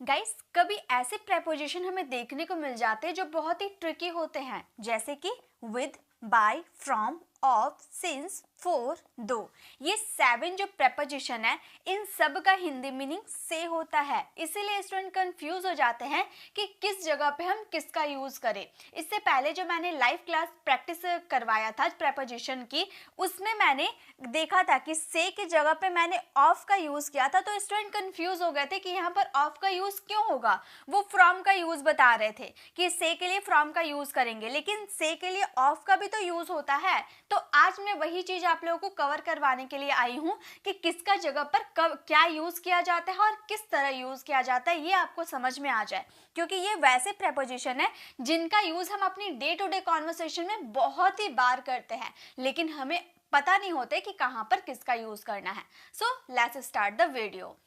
Guys कभी ऐसे preposition हमें देखने को मिल जाते हैं जो बहुत ही ट्रिकी होते हैं, जैसे कि with, by, from, of, since, for, to. ये 7 जो प्रेपोजिशन है इन सब का हिंदी मीनिंग से होता है, इसीलिए स्टूडेंट कंफ्यूज हो जाते हैं कि किस जगह पे हम किसका यूज करें। इससे पहले जो मैंने लाइव क्लास प्रैक्टिस करवाया था प्रेपोजिशन की, उसमें मैंने देखा था कि से की जगह पे मैंने ऑफ का यूज किया था, तो स्टूडेंट कंफ्यूज हो गए थे कि यहाँ पर ऑफ का यूज क्यों होगा। वो फ्रॉम का यूज बता रहे थे कि से के लिए फ्रॉम का यूज करेंगे, लेकिन से के लिए ऑफ का भी तो यूज होता है। तो आज मैं वही चीज आप लोगों को कवर करवाने के लिए आई हूँ कि किसका जगह पर कब क्या यूज किया जाता है और किस तरह यूज किया जाता है, ये आपको समझ में आ जाए। क्योंकि ये वैसे प्रेपोजिशन है जिनका यूज हम अपनी डे टू डे कॉन्वर्सेशन में बहुत ही बार करते हैं, लेकिन हमें पता नहीं होते कि कहां पर किसका यूज करना है। So let's start the video.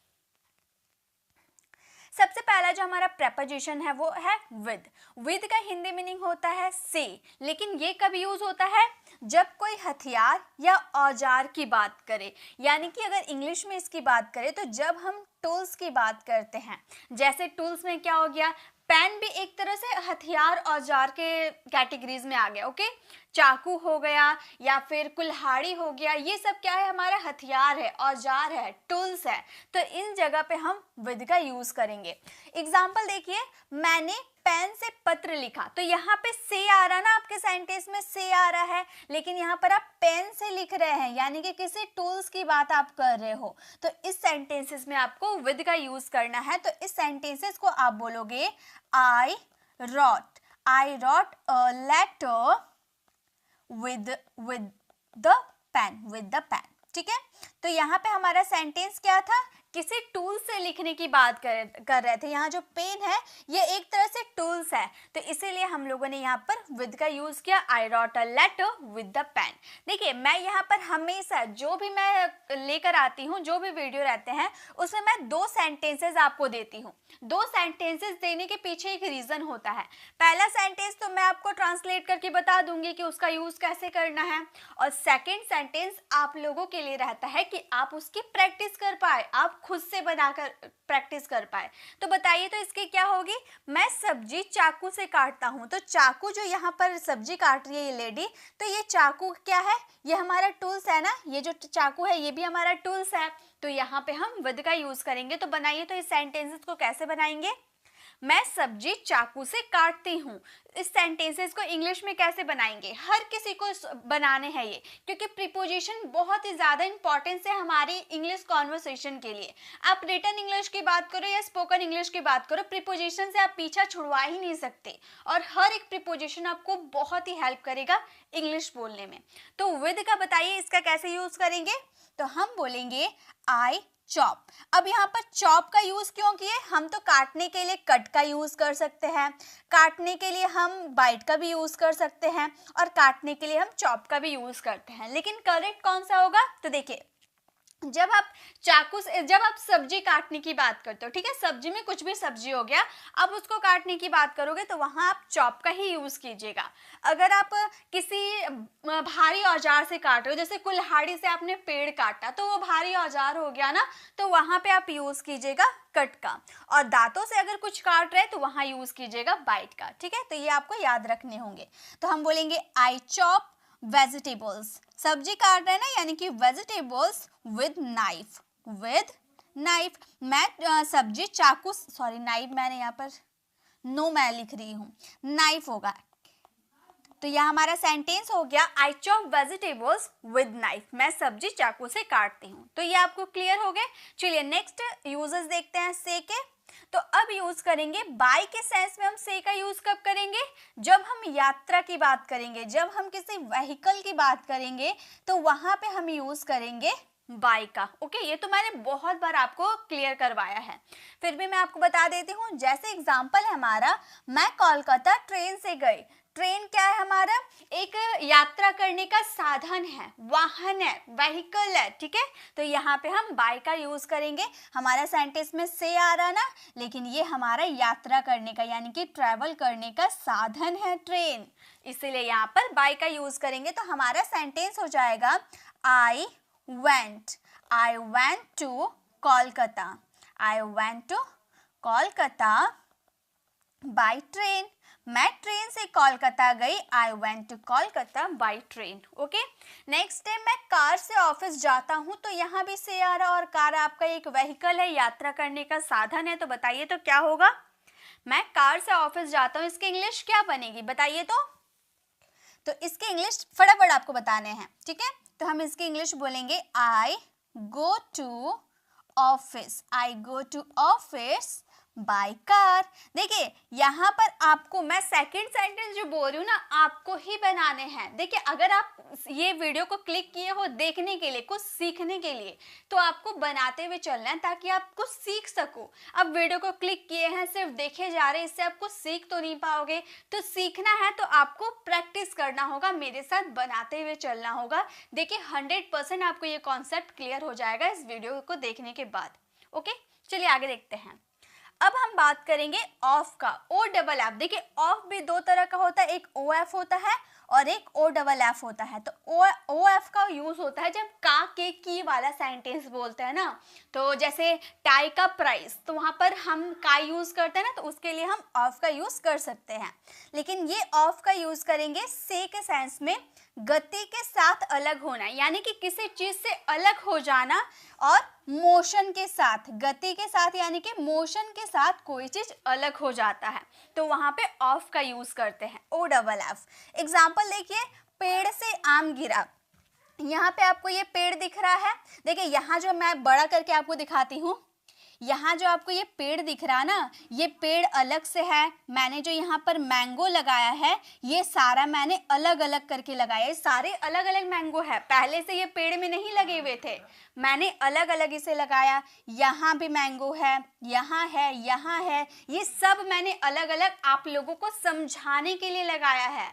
सबसे पहला जो हमारा प्रेपोजिशन है वो है विद। विद का हिंदी मीनिंग होता है से, लेकिन ये कब यूज होता है? जब कोई हथियार या औजार की बात करे, यानी कि अगर इंग्लिश में इसकी बात करें तो जब हम टूल्स की बात करते हैं, जैसे टूल्स में क्या हो गया, पेन भी एक तरह से हथियार औजार के कैटेगरीज में आ गया। ओके, चाकू हो गया या फिर कुल्हाड़ी हो गया, ये सब क्या है, हमारा हथियार है, औजार है, टूल्स है। तो इन जगह पे हम विद का यूज करेंगे। एग्जाम्पल देखिए, मैंने पेन से पत्र लिखा, तो यहाँ पे से आ रहा ना, आपके सेंटेंस में से आ रहा है, लेकिन यहाँ पर आप पेन से लिख रहे हैं, यानी कि किसी टूल्स की बात आप कर रहे हो। तो इस सेंटेंसेस में आपको विद का यूज करना है। तो इस सेंटेंसेस को आप बोलोगे I wrote a letter with the pen। ठीक है, तो यहाँ पे हमारा सेंटेंस क्या था, किसी टूल से लिखने की बात कर रहे थे। यहाँ जो पेन है ये एक तरह से टूल्स है, तो इसीलिए हम लोगों ने यहाँ पर विद का यूज किया। I wrote a letter with the pen. देखिए, मैं यहाँ पर हमेशा जो भी मैं लेकर आती हूँ, जो भी वीडियो रहते हैं, उसमें मैं 2 सेंटेंसेस आपको देती हूँ। 2 सेंटेंसेस देने के पीछे एक रीजन होता है। पहला सेंटेंस तो मैं आपको ट्रांसलेट करके बता दूंगी कि उसका यूज कैसे करना है, और सेकेंड सेंटेंस आप लोगों के लिए रहता है कि आप उसकी प्रैक्टिस कर पाए, आप खुद से बनाकर प्रैक्टिस कर पाए। तो बताइए, तो इसकी क्या होगी, मैं सब्जी चाकू से काटता हूं, तो चाकू जो यहाँ पर सब्जी काट रही है ये लेडी, तो ये चाकू क्या है, ये हमारा टूल्स है ना, ये जो चाकू है ये भी हमारा टूल्स है। तो यहाँ पे हम विद का यूज करेंगे। तो बनाइए, तो इस सेंटेंसेस को कैसे बनाएंगे, मैं सब्जी चाकू से काटती हूँ। इस सेंटेंसेस को इंग्लिश में कैसे बनाएंगे, हर किसी को बनाने हैं ये, क्योंकि प्रीपोजिशन बहुत ही ज़्यादा इंपॉर्टेंस है हमारी इंग्लिश कॉन्वर्सेशन के लिए। आप रिटन इंग्लिश की बात करो या स्पोकन इंग्लिश की बात करो, प्रीपोजिशन से आप पीछा छुड़वा ही नहीं सकते, और हर एक प्रीपोजिशन आपको बहुत ही हेल्प करेगा इंग्लिश बोलने में। तो विद का बताइए, इसका कैसे यूज करेंगे, तो हम बोलेंगे आई चॉप। अब यहाँ पर चॉप का यूज क्यों किए, हम तो काटने के लिए कट का यूज कर सकते हैं, काटने के लिए हम बाइट का भी यूज कर सकते हैं, और काटने के लिए हम चॉप का भी यूज करते हैं, लेकिन करेक्ट कौन सा होगा, तो देखिए, जब आप चाकू से, जब आप सब्जी काटने की बात करते हो, ठीक है, सब्जी में कुछ भी सब्जी हो गया, अब उसको काटने की बात करोगे तो वहां आप चॉप का ही यूज कीजिएगा। अगर आप किसी भारी औजार से काट रहे हो, जैसे कुल्हाड़ी से आपने पेड़ काटा, तो वो भारी औजार हो गया ना, तो वहां पे आप यूज कीजिएगा कट का। और दांतों से अगर कुछ काट रहे हैं तो वहां यूज कीजिएगा बाइट का। ठीक है, तो ये आपको याद रखने होंगे। तो हम बोलेंगे आई चॉप वेजिटेबल्स, सब्जी काट रहे हैं ना, यानी कि vegetables with knife, with knife. मैं सब्जी चाकू, सॉरी नाइफ मैंने यहाँ पर नो मैं लिख रही हूँ, नाइफ होगा। तो यह हमारा सेंटेंस हो गया, I chop vegetables with knife, मैं सब्जी चाकू से काटती हूँ। तो ये आपको क्लियर हो गए। चलिए नेक्स्ट यूजेस देखते हैं से के। तो अब यूज करेंगे बाय के सेंस में। हम से का यूज कब करेंगे, जब हम यात्रा की बात करेंगे, जब हम किसी व्हीकल की बात करेंगे, तो वहां पे हम यूज करेंगे बाय का। ओके, ये तो मैंने बहुत बार आपको क्लियर करवाया है, फिर भी मैं आपको बता देती हूँ। जैसे एग्जांपल है हमारा, मैं कोलकाता ट्रेन से गई। ट्रेन क्या है हमारा, एक यात्रा करने का साधन है, वाहन है, व्हीकल है। ठीक है, तो यहाँ पे हम बाय का यूज करेंगे। हमारा सेंटेंस में से आ रहा ना, लेकिन ये हमारा यात्रा करने का, यानी कि ट्रैवल करने का साधन है ट्रेन, इसीलिए यहाँ पर बाय का यूज करेंगे। तो हमारा सेंटेंस हो जाएगा, I went to Kolkata, I went to Kolkata by train. मैं ट्रेन से कोलकाता गई, I went to Kolkata by train. Okay, next है मैं कार से ऑफिस जाता हूँ, तो यहाँ भी से आ रहा, और कार आपका एक व्हीकल है, यात्रा करने का साधन है। तो बताइए तो क्या होगा, मैं कार से ऑफिस जाता हूँ, इसकी इंग्लिश क्या बनेगी बताइए तो इसके इंग्लिश फटाफट आपको बताने हैं, ठीक है। तो हम इसकी इंग्लिश बोलेंगे I go to office, I go to office by car. देखिए यहाँ पर आपको मैं सेकंड सेंटेंस जो बोल रही हूँ ना, आपको ही बनाने हैं। देखिए अगर आप ये वीडियो को क्लिक किए हो देखने के लिए, कुछ सीखने के लिए, तो आपको बनाते हुए चलना है ताकि आप कुछ सीख सको। अब वीडियो को क्लिक किए हैं, सिर्फ देखे जा रहे हैं, इससे आप कुछ सीख तो नहीं पाओगे। तो सीखना है तो आपको प्रैक्टिस करना होगा, मेरे साथ बनाते हुए चलना होगा। देखिए 100% आपको ये कॉन्सेप्ट क्लियर हो जाएगा इस वीडियो को देखने के बाद। ओके, चलिए आगे देखते हैं। अब हम बात करेंगे ऑफ का, ओ डबल एफ। देखिए ऑफ भी दो तरह का होता है, एक ओ एफ होता है और एक ओ डबल एफ होता है। तो ओ एफ का यूज होता है जब का के की वाला सेंटेंस बोलते हैं ना, तो जैसे टाई का प्राइस, तो वहां पर हम का यूज करते हैं ना, तो उसके लिए हम ऑफ का यूज कर सकते हैं। लेकिन ये ऑफ का यूज करेंगे से के सेंस में, गति के साथ अलग होना, यानी कि किसी चीज से अलग हो जाना, और मोशन के साथ, गति के साथ यानी कि मोशन के साथ कोई चीज अलग हो जाता है, तो वहां पे ऑफ का यूज करते हैं, ओ डबल एफ। एग्जाम्पल देखिए, पेड़ से आम गिरा। यहाँ पे आपको ये पेड़ दिख रहा है, देखिए यहाँ जो मैं बड़ा करके आपको दिखाती हूँ, यहाँ जो आपको ये पेड़ दिख रहा है ना, ये पेड़ अलग से है। मैंने जो यहाँ पर मैंगो लगाया है, ये सारा मैंने अलग अलग करके लगाया है, सारे अलग अलग मैंगो है, पहले से ये पेड़ में नहीं लगे हुए थे, मैंने अलग अलग इसे लगाया। यहाँ भी मैंगो है, यहाँ है, यहाँ है, ये सब मैंने अलग अलग आप लोगों को समझाने के लिए लगाया है,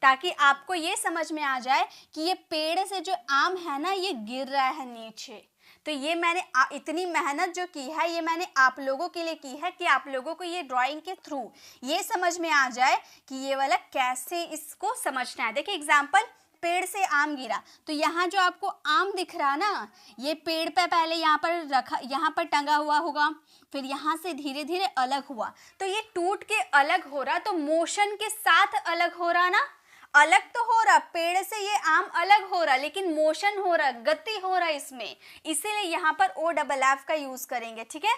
ताकि आपको ये समझ में आ जाए कि ये पेड़ से जो आम है ना, ये गिर रहा है नीचे। तो ये मैंने इतनी मेहनत जो की है, ये मैंने आप लोगों के लिए की है कि आप लोगों को ये ड्राइंग के थ्रू ये समझ में आ जाए कि ये वाला कैसे इसको समझना है। देखिए एग्जाम्पल, पेड़ से आम गिरा, तो यहाँ जो आपको आम दिख रहा ना, ये पेड़ पे पहले यहाँ पर रखा, यहाँ पर टंगा हुआ होगा, फिर यहाँ से धीरे धीरे अलग हुआ, तो ये टूट के अलग हो रहा, तो मोशन के साथ अलग हो रहा ना, अलग तो हो रहा, पेड़ से ये आम अलग हो रहा, लेकिन मोशन हो रहा, गति हो रहा इसमें, इसीलिए यहाँ पर ओ डबल एफ का यूज करेंगे, ठीक है।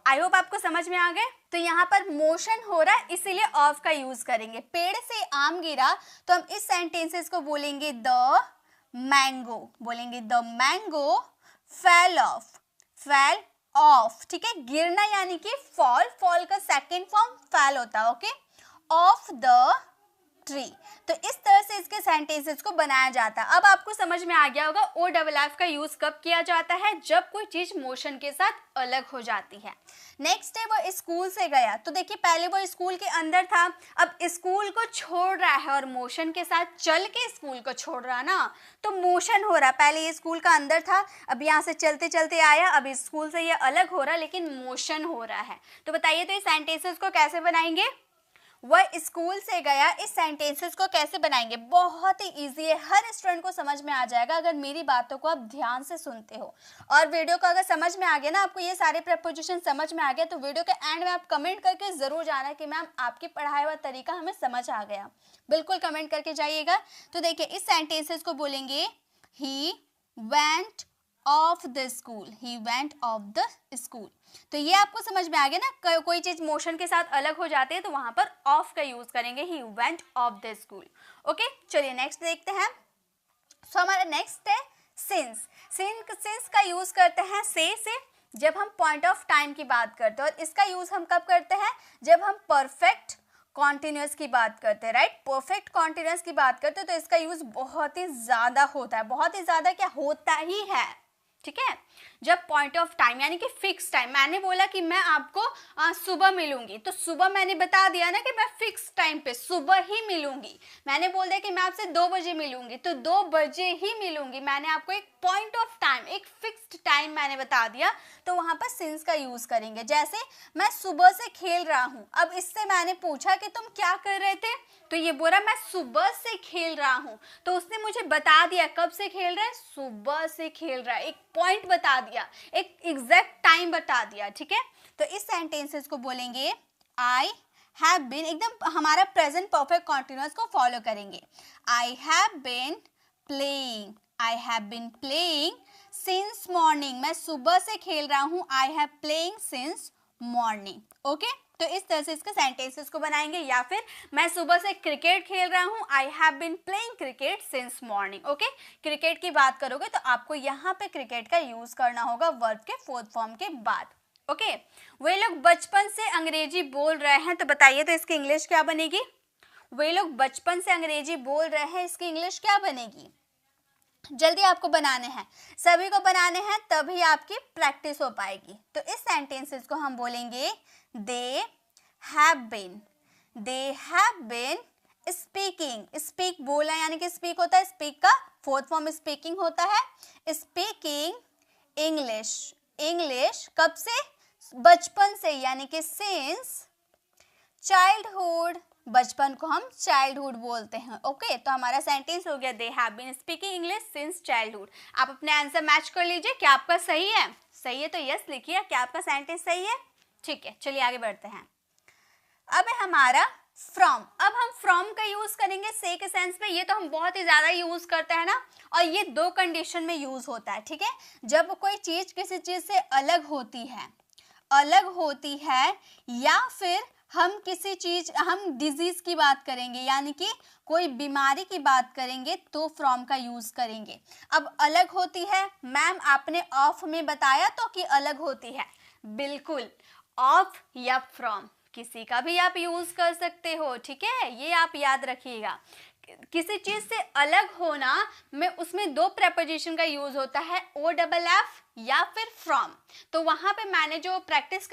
आई होप आपको समझ में आ गए। तो यहाँ पर मोशन हो रहा है, इसीलिए ऑफ का यूज करेंगे। पेड़ से आम गिरा, तो हम इस सेंटेंसेस को बोलेंगे द मैंगो, बोलेंगे the mango fell off, fell off, ठीक है। गिरना यानी कि फॉल, फॉल का सेकेंड फॉर्म फेल होता है, ओके। ऑफ द ट्री, तो इस तरह से इसके सेंटेंसेस को बनाया जाता है। अब आपको समझ में आ गया होगा ओ डबल एफ का यूज कब किया जाता है, जब कोई चीज मोशन के साथ अलग हो जाती है। नेक्स्ट है वो स्कूल से गया, तो देखिए पहले वो स्कूल के अंदर था, अब स्कूल को छोड़ रहा है, और मोशन के साथ चल के स्कूल को छोड़ रहा ना, तो मोशन हो रहा। पहले ये स्कूल का अंदर था, अब यहाँ से चलते चलते आया, अब स्कूल से ये अलग हो रहा, लेकिन मोशन हो रहा है। तो बताइए तो इस सेंटेंसेस को कैसे बनाएंगे, वह स्कूल से गया, इस सेंटेंसेस को कैसे बनाएंगे, बहुत ही इजी है, हर स्टूडेंट को समझ में आ जाएगा अगर मेरी बातों को आप ध्यान से सुनते हो। और वीडियो को अगर समझ में आ गया ना, आपको ये सारे प्रपोजिशन समझ में आ गया, तो वीडियो के एंड में आप कमेंट करके जरूर जाना कि मैम आपकी पढ़ाया हुआ तरीका हमें समझ आ गया, बिल्कुल कमेंट करके जाइएगा। तो देखिए इस सेंटेंसेस को बोलेंगे he went of the school, he went of the school. तो ये आपको समझ में आ गया ना, कोई चीज मोशन के साथ अलग हो जाती है तो वहां पर ऑफ का यूज करेंगे, he went of the school. Okay, चलिए नेक्स्ट देखते हैं। सो हमारा नेक्स्ट है सिंस। सिंस का यूज करते हैं से जब हम पॉइंट ऑफ टाइम की बात करते हैं, और इसका यूज हम कब करते हैं, जब हम परफेक्ट कॉन्टिन्यूस की बात करते हैं, राइट। परफेक्ट कॉन्टिन्यूस की बात करते हैं तो इसका यूज बहुत ही ज्यादा होता है, बहुत ही ज्यादा क्या होता ही है, ठीक है। जब पॉइंट ऑफ टाइम यानी कि फिक्स टाइम, मैंने बोला कि मैं आपको सुबह मिलूंगी, तो सुबह मैंने बता दिया ना कि मैं फिक्स टाइम पे सुबह ही मिलूंगी। मैंने बोल दिया कि मैं आपसे 2 बजे मिलूंगी, तो 2 बजे ही मिलूंगी। मैंने आपको एक पॉइंट ऑफ टाइम, एक फिक्स्ड टाइम मैंने बता दिया, तो वहां पर सिंस का यूज करेंगे। जैसे मैं सुबह से खेल रहा हूं, अब इससे मैंने पूछा कि तुम क्या कर रहे थे, तो ये बोला मैं सुबह से खेल रहा हूं, तो उसने मुझे बता दिया कब से खेल रहा है, सुबह से खेल रहा है, एक पॉइंट बता दिया। दिया, एक एग्जैक्ट टाइम बता दिया, ठीक है। तो इस सेंटेंसेस को बोलेंगे आई हैव बीन, एकदम हमारा प्रेजेंट परफेक्ट कॉन्टिन्यूअस को फॉलो करेंगे। I have been playing, I have been playing since morning, मैं सुबह से खेल रहा हूँ। I have playing since morning, okay. तो इस तरह से इसके सेंटेंसेस को बनाएंगे। या फिर मैं सुबह से क्रिकेट खेल रहा हूँ, I have been playing cricket since morning, okay. Cricket की बात करोगे तो आपको यहाँ पे क्रिकेट का यूज करना होगा वर्ब के फोर्थ फॉर्म के बाद, ओके। वे लोग बचपन से अंग्रेजी बोल रहे हैं, तो बताइए तो इसकी इंग्लिश क्या बनेगी। वे लोग बचपन से अंग्रेजी बोल रहे हैं, इसकी इंग्लिश क्या बनेगी। जल्दी आपको बनाने हैं, सभी को बनाने हैं, तभी आपकी प्रैक्टिस हो पाएगी। तो इस सेंटेंसेस को हम बोलेंगे they have been speaking. Speak बोला यानी कि स्पीक होता है, स्पीक का फोर्थ फॉर्म स्पीकिंग होता है। स्पीकिंग इंग्लिश कब से, बचपन से, यानी कि सिंस चाइल्डहुड, बचपन को हम चाइल्डहुड बोलते हैं, ओके। तो हमारा सेंटेंस हो गया they have been speaking English since childhood. आप अपने आंसर मैच कर लीजिए, क्या आपका सही है। सही है तो यस लिखिए, क्या आपका सेंटेंस सही है, ठीक है। चलिए आगे बढ़ते हैं। अब है हमारा फ्रॉम। अब हम फ्रॉम का यूज करेंगे से के सेंस में। ये तो हम बहुत ही ज्यादा यूज करते हैं ना, और ये दो कंडीशन में यूज होता है, ठीक है। जब कोई चीज किसी चीज से अलग होती है, या फिर हम किसी चीज, हम डिजीज की बात करेंगे, यानी कि कोई बीमारी की बात करेंगे, तो फ्रॉम का यूज करेंगे। अब अलग होती है, मैम आपने ऑफ में बताया तो कि अलग होती है, बिल्कुल ऑफ या फ्रॉम किसी का भी आप यूज कर सकते हो, ठीक है। ये आप याद रखिएगा, किसी चीज से अलग होना में उसमें दो प्रेपोजिशन का यूज होता है, ओ डबल एफ या फिर फ्रॉम। तो वहां पे मैंने जो प्रैक्टिस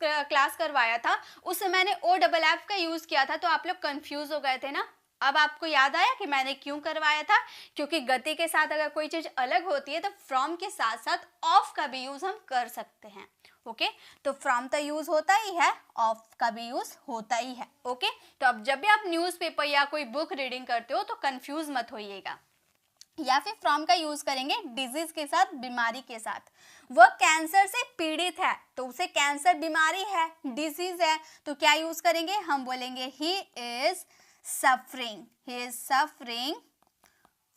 क्लास करवाया था, उसमें मैंने ओ डबल एफ का यूज किया था, तो आप लोग कंफ्यूज हो गए थे ना। अब आपको याद आया कि मैंने क्यों करवाया था, क्योंकि गति के साथ अगर कोई चीज अलग होती है तो फ्रॉम के साथ साथ ऑफ का भी यूज हम कर सकते हैं, ओके। तो फ्रॉम का यूज होता ही है, ऑफ का भी यूज होता ही है, ओके। तो अब जब भी आप न्यूज़पेपर या कोई बुक रीडिंग करते हो तो कंफ्यूज मत होइएगा। या फिर फ्रॉम का यूज करेंगे डिजीज के साथ, बीमारी के साथ। वह कैंसर से पीड़ित है, तो उसे कैंसर बीमारी है, डिजीज है, तो क्या यूज करेंगे, हम बोलेंगे he is suffering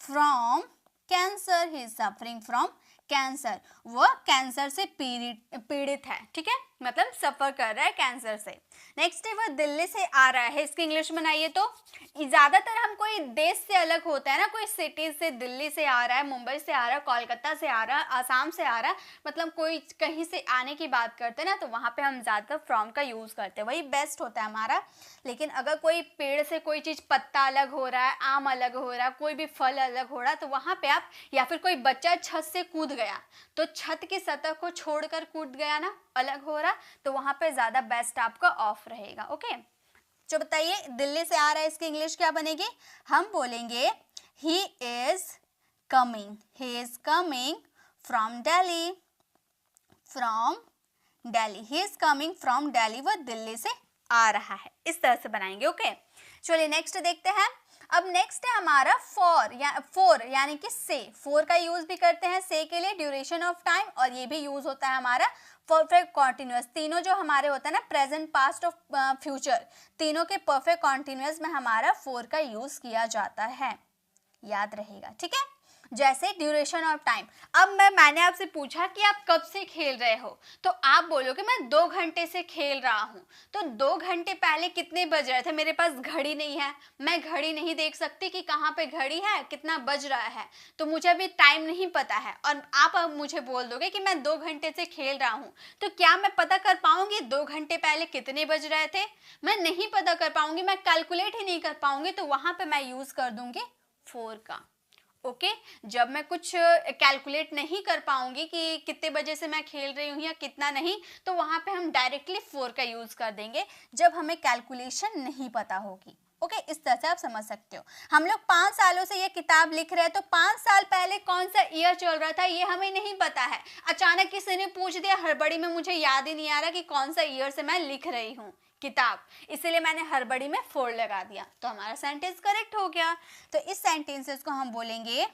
from cancer, he is suffering from cancer. वह कैंसर से पीड़ित है, ठीक है, मतलब सफर कर रहा है कैंसर से। नेक्स्ट है वह दिल्ली से आ रहा है, इसकी इंग्लिश बनाइए तो। ज्यादातर हम कोई देश से अलग होता है ना, कोई सिटी से, दिल्ली से आ रहा है, मुंबई से आ रहा है, कोलकाता से आ रहा है, आसाम से आ रहा है, मतलब कोई कहीं से आने की बात करते हैं ना, तो वहां पे हम ज्यादातर फ्रॉम का यूज करते हैं, वही बेस्ट होता है हमारा। लेकिन अगर कोई पेड़ से कोई चीज पत्ता अलग हो रहा है, आम अलग हो रहा है, कोई भी फल अलग हो रहा है, तो वहां पे आप, या फिर कोई बच्चा छत से कूद गया, तो छत की सतह को छोड़कर कूद गया ना, अलग हो रहा, तो वहां पे ज्यादा बेस्ट आपका ऑफ रहेगा, ओके। जो बताइए दिल्ली से आ रहा है, इसकी इंग्लिश क्या बनेगी, हम बोलेंगे he is coming from Delhi, he is coming from Delhi, वह दिल्ली से आ रहा है, इस तरह से बनाएंगे, ओके। चलिए नेक्स्ट देखते हैं। अब नेक्स्ट है हमारा फोर यानी कि से। फोर का यूज भी करते हैं से के लिए, ड्यूरेशन ऑफ टाइम, और ये भी यूज होता है हमारा परफेक्ट कॉन्टिन्यूअस। तीनों जो हमारे होता है ना, प्रेजेंट, पास्ट और फ्यूचर, तीनों के परफेक्ट कॉन्टिन्यूअस में हमारा फोर का यूज किया जाता है, याद रहेगा, ठीक है। जैसे ड्यूरेशन ऑफ टाइम, अब मैंने आपसे पूछा कि आप कब से खेल रहे हो, तो आप बोलोगे मैं 2 घंटे से खेल रहा हूँ। तो 2 घंटे पहले कितने बज रहे थे, मेरे पास घड़ी नहीं है, मैं घड़ी नहीं देख सकती कि कहाँ पे घड़ी है, कितना बज रहा है, तो मुझे अभी टाइम नहीं पता है। और आप अब मुझे बोल दोगे कि मैं 2 घंटे से खेल रहा हूँ, तो क्या मैं पता कर पाऊंगी 2 घंटे पहले कितने बज रहे थे, मैं नहीं पता कर पाऊंगी, मैं कैलकुलेट ही नहीं कर पाऊंगी, तो वहां पे मैं यूज कर दूंगी 4 का, ओके। जब मैं कुछ कैलकुलेट नहीं कर पाऊंगी कि कितने बजे से मैं खेल रही हूँ या कितना नहीं, तो वहां पे हम डायरेक्टली 4 का यूज कर देंगे, जब हमें कैलकुलेशन नहीं पता होगी, ओके। इस तरह से आप समझ सकते हो। हम लोग 5 सालों से ये किताब लिख रहे हैं, तो 5 साल पहले कौन सा ईयर चल रहा था ये हमें नहीं पता है। अचानक किसी ने पूछ दिया, हड़बड़ी में मुझे याद ही नहीं आ रहा कि कौन सा ईयर से मैं लिख रही हूँ किताब, इसलिए मैंने हड़बड़ी में 4 लगा दिया, तो हमारा सेंटेंस करेक्ट हो गया। तो इस सेंटेंसेस को हम बोलेंगे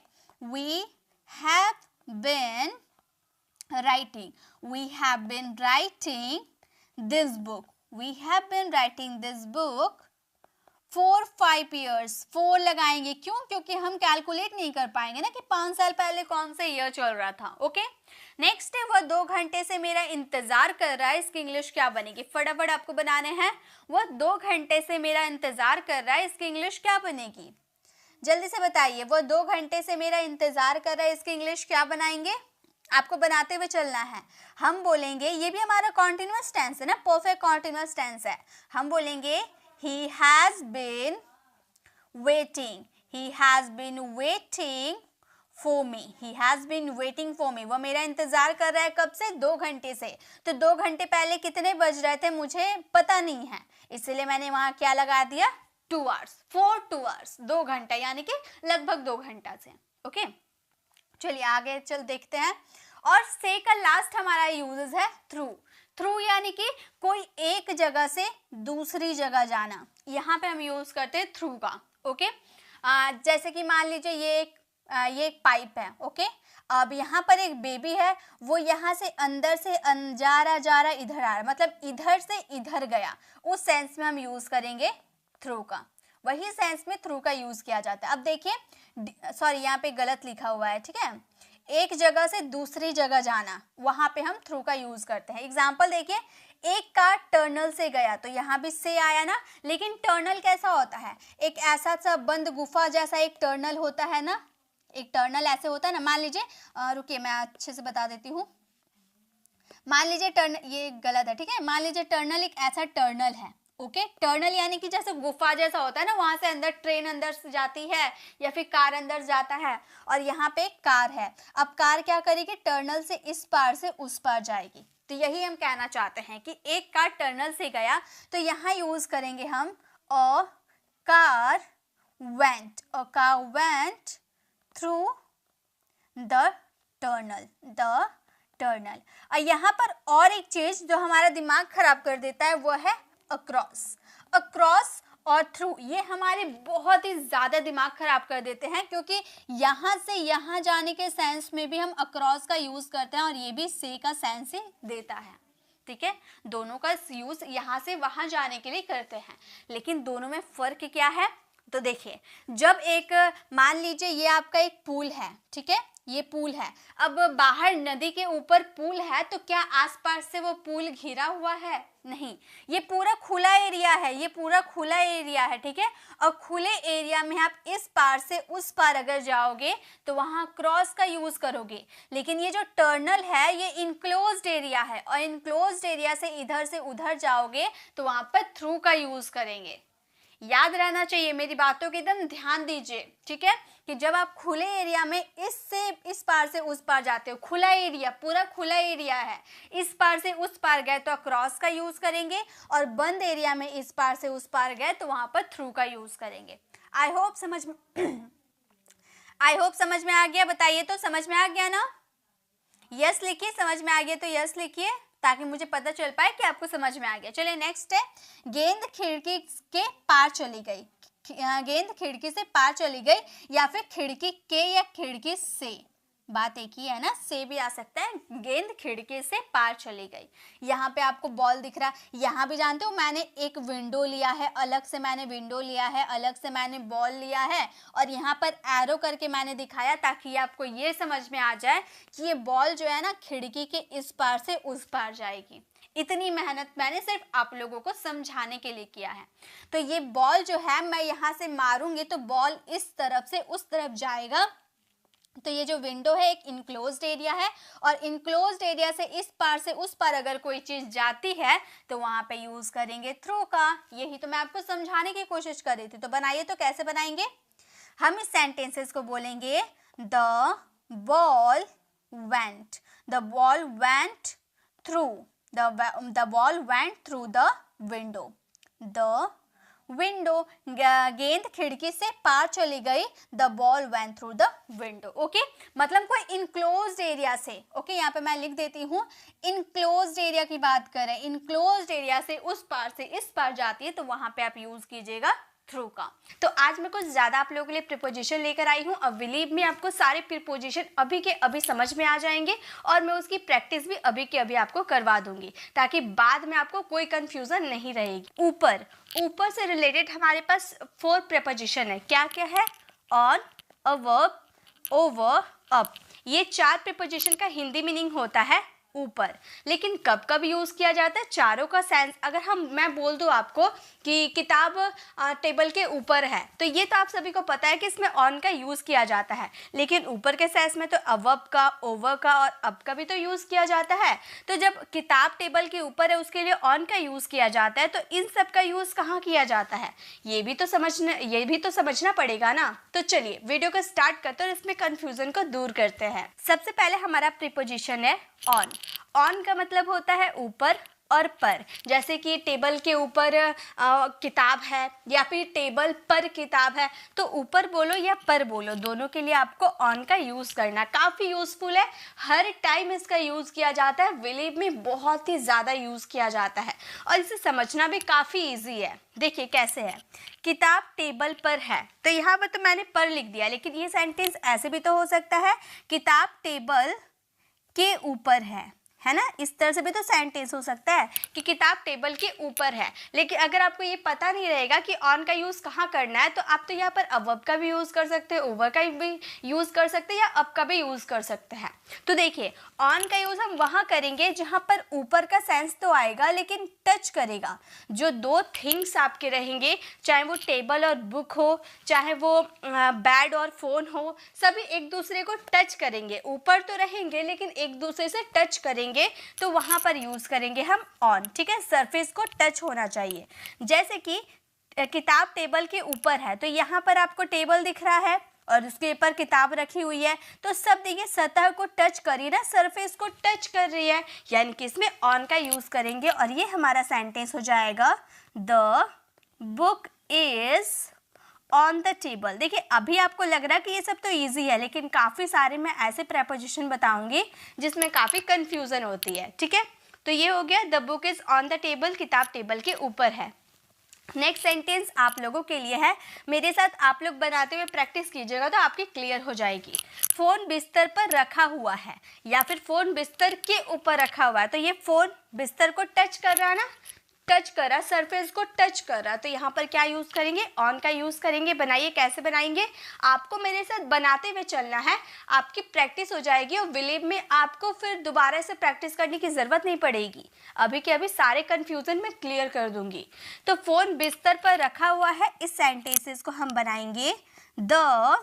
we have been writing. We have been writing this book. We have been writing this book for 5 years. 4 लगाएंगे, क्यों? क्योंकि हम कैलकुलेट नहीं कर पाएंगे ना कि 5 साल पहले कौन सा ईयर चल रहा था. ओके, नेक्स्ट है वह 2 घंटे से मेरा इंतजार कर रहा है. इसकी इंग्लिश क्या बनेगी? फटाफट आपको बनाने हैं. वह 2 घंटे से मेरा इंतजार कर रहा है, इसकी इंग्लिश क्या बनेगी? जल्दी से बताइए. वह 2 घंटे से मेरा इंतजार कर रहा है, इसकी इंग्लिश क्या बनाएंगे? आपको बनाते हुए चलना है. हम बोलेंगे, ये भी हमारा कॉन्टिन्यूअस टेंस है ना, परफेक्ट कॉन्टिन्यूअस टेंस है. हम बोलेंगे he has been waiting. He has been waiting for me. He has been waiting for me. वो मेरा इंतजार कर रहा है कब से? 2 घंटे से. तो 2 घंटे पहले कितने बज रहे थे मुझे पता नहीं है, इसलिए मैंने वहां क्या लगा दिया? 2 hours. For 2 hours. 2 घंटा, यानी कि लगभग 2 घंटा से. ओके, चलिए आगे चल देखते हैं. और से का लास्ट हमारा यूज है थ्रू. थ्रू यानी कि कोई एक जगह से दूसरी जगह जाना. यहाँ पे हम यूज करते हैं थ्रू का. ओके, जैसे कि मान लीजिए ये एक पाइप है. ओके, अब यहाँ पर एक बेबी है, वो यहाँ से अंदर से जा रहा इधर आ रहा, मतलब इधर से इधर गया. उस सेंस में हम यूज करेंगे थ्रू का. वही सेंस में थ्रू का यूज किया जाता है. अब देखिए, सॉरी यहाँ पे गलत लिखा हुआ है. ठीक है, एक जगह से दूसरी जगह जाना, वहां पे हम थ्रू का यूज करते हैं. एग्जाम्पल देखिए, एक कार टनल से गया, तो यहाँ भी से आया ना. लेकिन टनल कैसा होता है? एक ऐसा सा बंद गुफा जैसा एक टनल होता है ना. एक टनल ऐसे होता है ना. मान लीजिए, रुकिए मैं अच्छे से बता देती हूँ. मान लीजिए टनल, ये गलत है. ठीक है, मान लीजिए टनल एक ऐसा टनल है. ओके, टनल यानी कि जैसे गुफा जैसा होता है ना, वहां से अंदर ट्रेन अंदर से जाती है या फिर कार अंदर जाता है. और यहाँ पे एक कार है. अब कार क्या करेगी? टनल से इस पार से उस पार जाएगी. तो यही हम कहना चाहते हैं कि एक कार टनल से गया, तो यहाँ यूज करेंगे हम a car went. A car went through the tunnel. और यहाँ पर और एक चीज जो हमारा दिमाग खराब कर देता है, वो है अक्रॉस और थ्रू. ये हमारे बहुत ही ज्यादा दिमाग खराब कर देते हैं, क्योंकि यहाँ से यहाँ जाने के सेंस में भी हम अक्रॉस का यूज करते हैं, और ये भी से का सेंस ही देता है. ठीक है, दोनों का यूज यहाँ से वहां जाने के लिए करते हैं. लेकिन दोनों में फर्क क्या है? तो देखिए, जब एक, मान लीजिए ये आपका एक पूल है. ठीक है, ये पूल है. अब बाहर नदी के ऊपर पूल है, तो क्या आसपास से वो पूल घिरा हुआ है? नहीं, ये पूरा खुला एरिया है. ये पूरा खुला एरिया है. ठीक है, और खुले एरिया में आप इस पार से उस पार अगर जाओगे तो वहां क्रॉस का यूज करोगे. लेकिन ये जो टनल है, ये इनक्लोज्ड एरिया है, और इनक्लोज्ड एरिया से इधर से उधर जाओगे तो वहां पर थ्रू का यूज करेंगे. याद रहना चाहिए, मेरी बातों की एकदम ध्यान दीजिए. ठीक है, कि जब आप खुले एरिया में इससे इस पार से उस पार जाते हो, खुला एरिया, पूरा खुला एरिया है, इस पार से उस पार गए तो क्रॉस का यूज करेंगे, और बंद एरिया में इस पार से उस पार गए तो वहां पर थ्रू का यूज करेंगे. आई होप समझ में आ गया. बताइए तो, समझ में आ गया ना? यस लिखिए, समझ में आ गया तो यस लिखिए, ताकि मुझे पता चल पाए कि आपको समझ में आ गया. चलिए नेक्स्ट है, गेंद खिड़की के पार चली गई. गेंद खिड़की से पार चली गई, या फिर खिड़की के या खिड़की से, बात एक ही है ना, से भी आ सकता है. गेंद खिड़की से पार चली गई. यहाँ पे आपको बॉल दिख रहा है. यहाँ भी जानते हो, मैंने एक विंडो लिया है, अलग से मैंने विंडो लिया है, अलग से मैंने बॉल लिया है, और यहाँ पर एरो करके मैंने दिखाया ताकि आपको ये समझ में आ जाए कि ये बॉल जो है ना, खिड़की के इस पार से उस पार जाएगी. इतनी मेहनत मैंने सिर्फ आप लोगों को समझाने के लिए किया है. तो ये बॉल जो है, मैं यहाँ से मारूंगी तो बॉल इस तरफ से उस तरफ जाएगा. तो ये जो विंडो है एक इनक्लोज्ड एरिया है, और इनक्लोज्ड एरिया से इस पार से उस पार अगर कोई चीज जाती है तो वहां पे यूज करेंगे थ्रू का. यही तो मैं आपको समझाने की कोशिश कर रही थी. तो बनाइए, तो कैसे बनाएंगे? हम इस सेंटेंसेस को बोलेंगे, the ball went. The ball went through. The ball went through the window. The window, गेंद खिड़की से पार चली गई. The ball went through the window. Okay, मतलब कोई इनक्लोज्ड एरिया से. ओके, यहाँ पे मैं लिख देती हूँ, इनक्लोज्ड एरिया की बात करें, इनक्लोज्ड एरिया से उस पार से इस पार जाती है, तो वहां पे आप यूज कीजिएगा थ्रू का। तो आज मैं कुछ ज़्यादा आप लोगों के लिए प्रीपोजिशन लेकर आई हूँ और बिलीव में आपको सारे प्रीपोजिशन अभी के अभी समझ में आ जाएंगे और मैं उसकी प्रैक्टिस भी अभी के अभी आपको करवा दूंगी ताकि बाद में आपको कोई कन्फ्यूज़न नहीं रहेगी। ऊपर, ऊपर से रिलेटेड हमारे पास 4 प्रीपोजिशन है। क्या क्या है? On, a verb, over, up. ये 4 प्रीपोजिशन का हिंदी मीनिंग होता है ऊपर। लेकिन कब कब यूज़ किया जाता है? चारों का सेंस अगर मैं बोल दूँ आपको कि किताब टेबल के ऊपर है, तो ये तो आप सभी को पता है कि इसमें ऑन का यूज़ किया जाता है। लेकिन ऊपर के सेंस में तो अवर्ब का, ओवर का और अप का भी तो यूज़ किया जाता है। तो जब किताब टेबल के ऊपर है उसके लिए ऑन का यूज़ किया जाता है, तो इन सब का यूज़ कहाँ किया जाता है ये भी तो समझना पड़ेगा ना। तो चलिए वीडियो को स्टार्ट करते हैं और इसमें कन्फ्यूज़न को दूर करते हैं। सबसे पहले हमारा प्रीपोजिशन है ऑन। ऑन का मतलब होता है ऊपर और पर। जैसे कि टेबल के ऊपर किताब है या फिर टेबल पर किताब है, तो ऊपर बोलो या पर बोलो, दोनों के लिए आपको ऑन का यूज़ करना। काफ़ी यूज़फुल है, हर टाइम इसका यूज़ किया जाता है। बिलीव में बहुत ही ज़्यादा यूज़ किया जाता है और इसे समझना भी काफ़ी ईजी है। देखिए कैसे है। किताब टेबल पर है, तो यहाँ पर तो मैंने पर लिख दिया, लेकिन ये सेंटेंस ऐसे भी तो हो सकता है, किताब टेबल के ऊपर है ना। इस तरह से भी तो सेंटेंस हो सकता है कि किताब टेबल के ऊपर है। लेकिन अगर आपको ये पता नहीं रहेगा कि ऑन का यूज़ कहाँ करना है, तो आप तो यहाँ पर अवर्ब का भी यूज़ कर सकते हैं, ओवर का भी यूज़ कर सकते हैं या अप का भी यूज़ कर सकते हैं। तो देखिए ऑन का यूज़ हम वहाँ करेंगे जहाँ पर ऊपर का सेंस तो आएगा लेकिन टच करेगा। जो 2 थिंग्स आपके रहेंगे, चाहे वो टेबल और बुक हो, चाहे वो बेड और फ़ोन हो, सभी एक दूसरे को टच करेंगे। ऊपर तो रहेंगे लेकिन एक दूसरे से टच करेंगे, तो वहां पर यूज करेंगे हम ऑन। ठीक है, सरफेस को टच होना चाहिए। जैसे कि किताब टेबल के ऊपर है, तो यहाँ पर आपको टेबल दिख रहा है और उसके ऊपर किताब रखी हुई है, तो सब देखिए सतह को टच कर रही है ना, सरफेस को टच कर रही है, यानी कि इसमें ऑन का यूज करेंगे और ये हमारा सेंटेंस हो जाएगा the book is on the table. देखिए अभी आपको लग रहा है कि ये सब तो इजी है, लेकिन काफ़ी सारे मैं ऐसे प्रेपोजिशन बताऊंगी जिसमें काफ़ी कंफ्यूजन होती है। ठीक है, तो ये हो गया the book is on the table, किताब टेबल के ऊपर है। नेक्स्ट सेंटेंस आप लोगों के लिए है, मेरे साथ आप लोग बनाते हुए प्रैक्टिस कीजिएगा तो आपकी क्लियर हो जाएगी। फ़ोन बिस्तर पर रखा हुआ है या फिर फ़ोन बिस्तर के ऊपर रखा हुआ है, तो ये फ़ोन बिस्तर को टच कर रहा है ना, टच कर रहा, सरफेस को टच कर रहा, तो यहाँ पर क्या यूज़ करेंगे? ऑन का यूज़ करेंगे। बनाइए, कैसे बनाएंगे? आपको मेरे साथ बनाते हुए चलना है, आपकी प्रैक्टिस हो जाएगी और बिलीव में आपको फिर दोबारा से प्रैक्टिस करने की ज़रूरत नहीं पड़ेगी। अभी के अभी सारे कन्फ्यूज़न मैं क्लियर कर दूंगी। तो फ़ोन बिस्तर पर रखा हुआ है, इस सेंटेंसेस को हम बनाएंगे द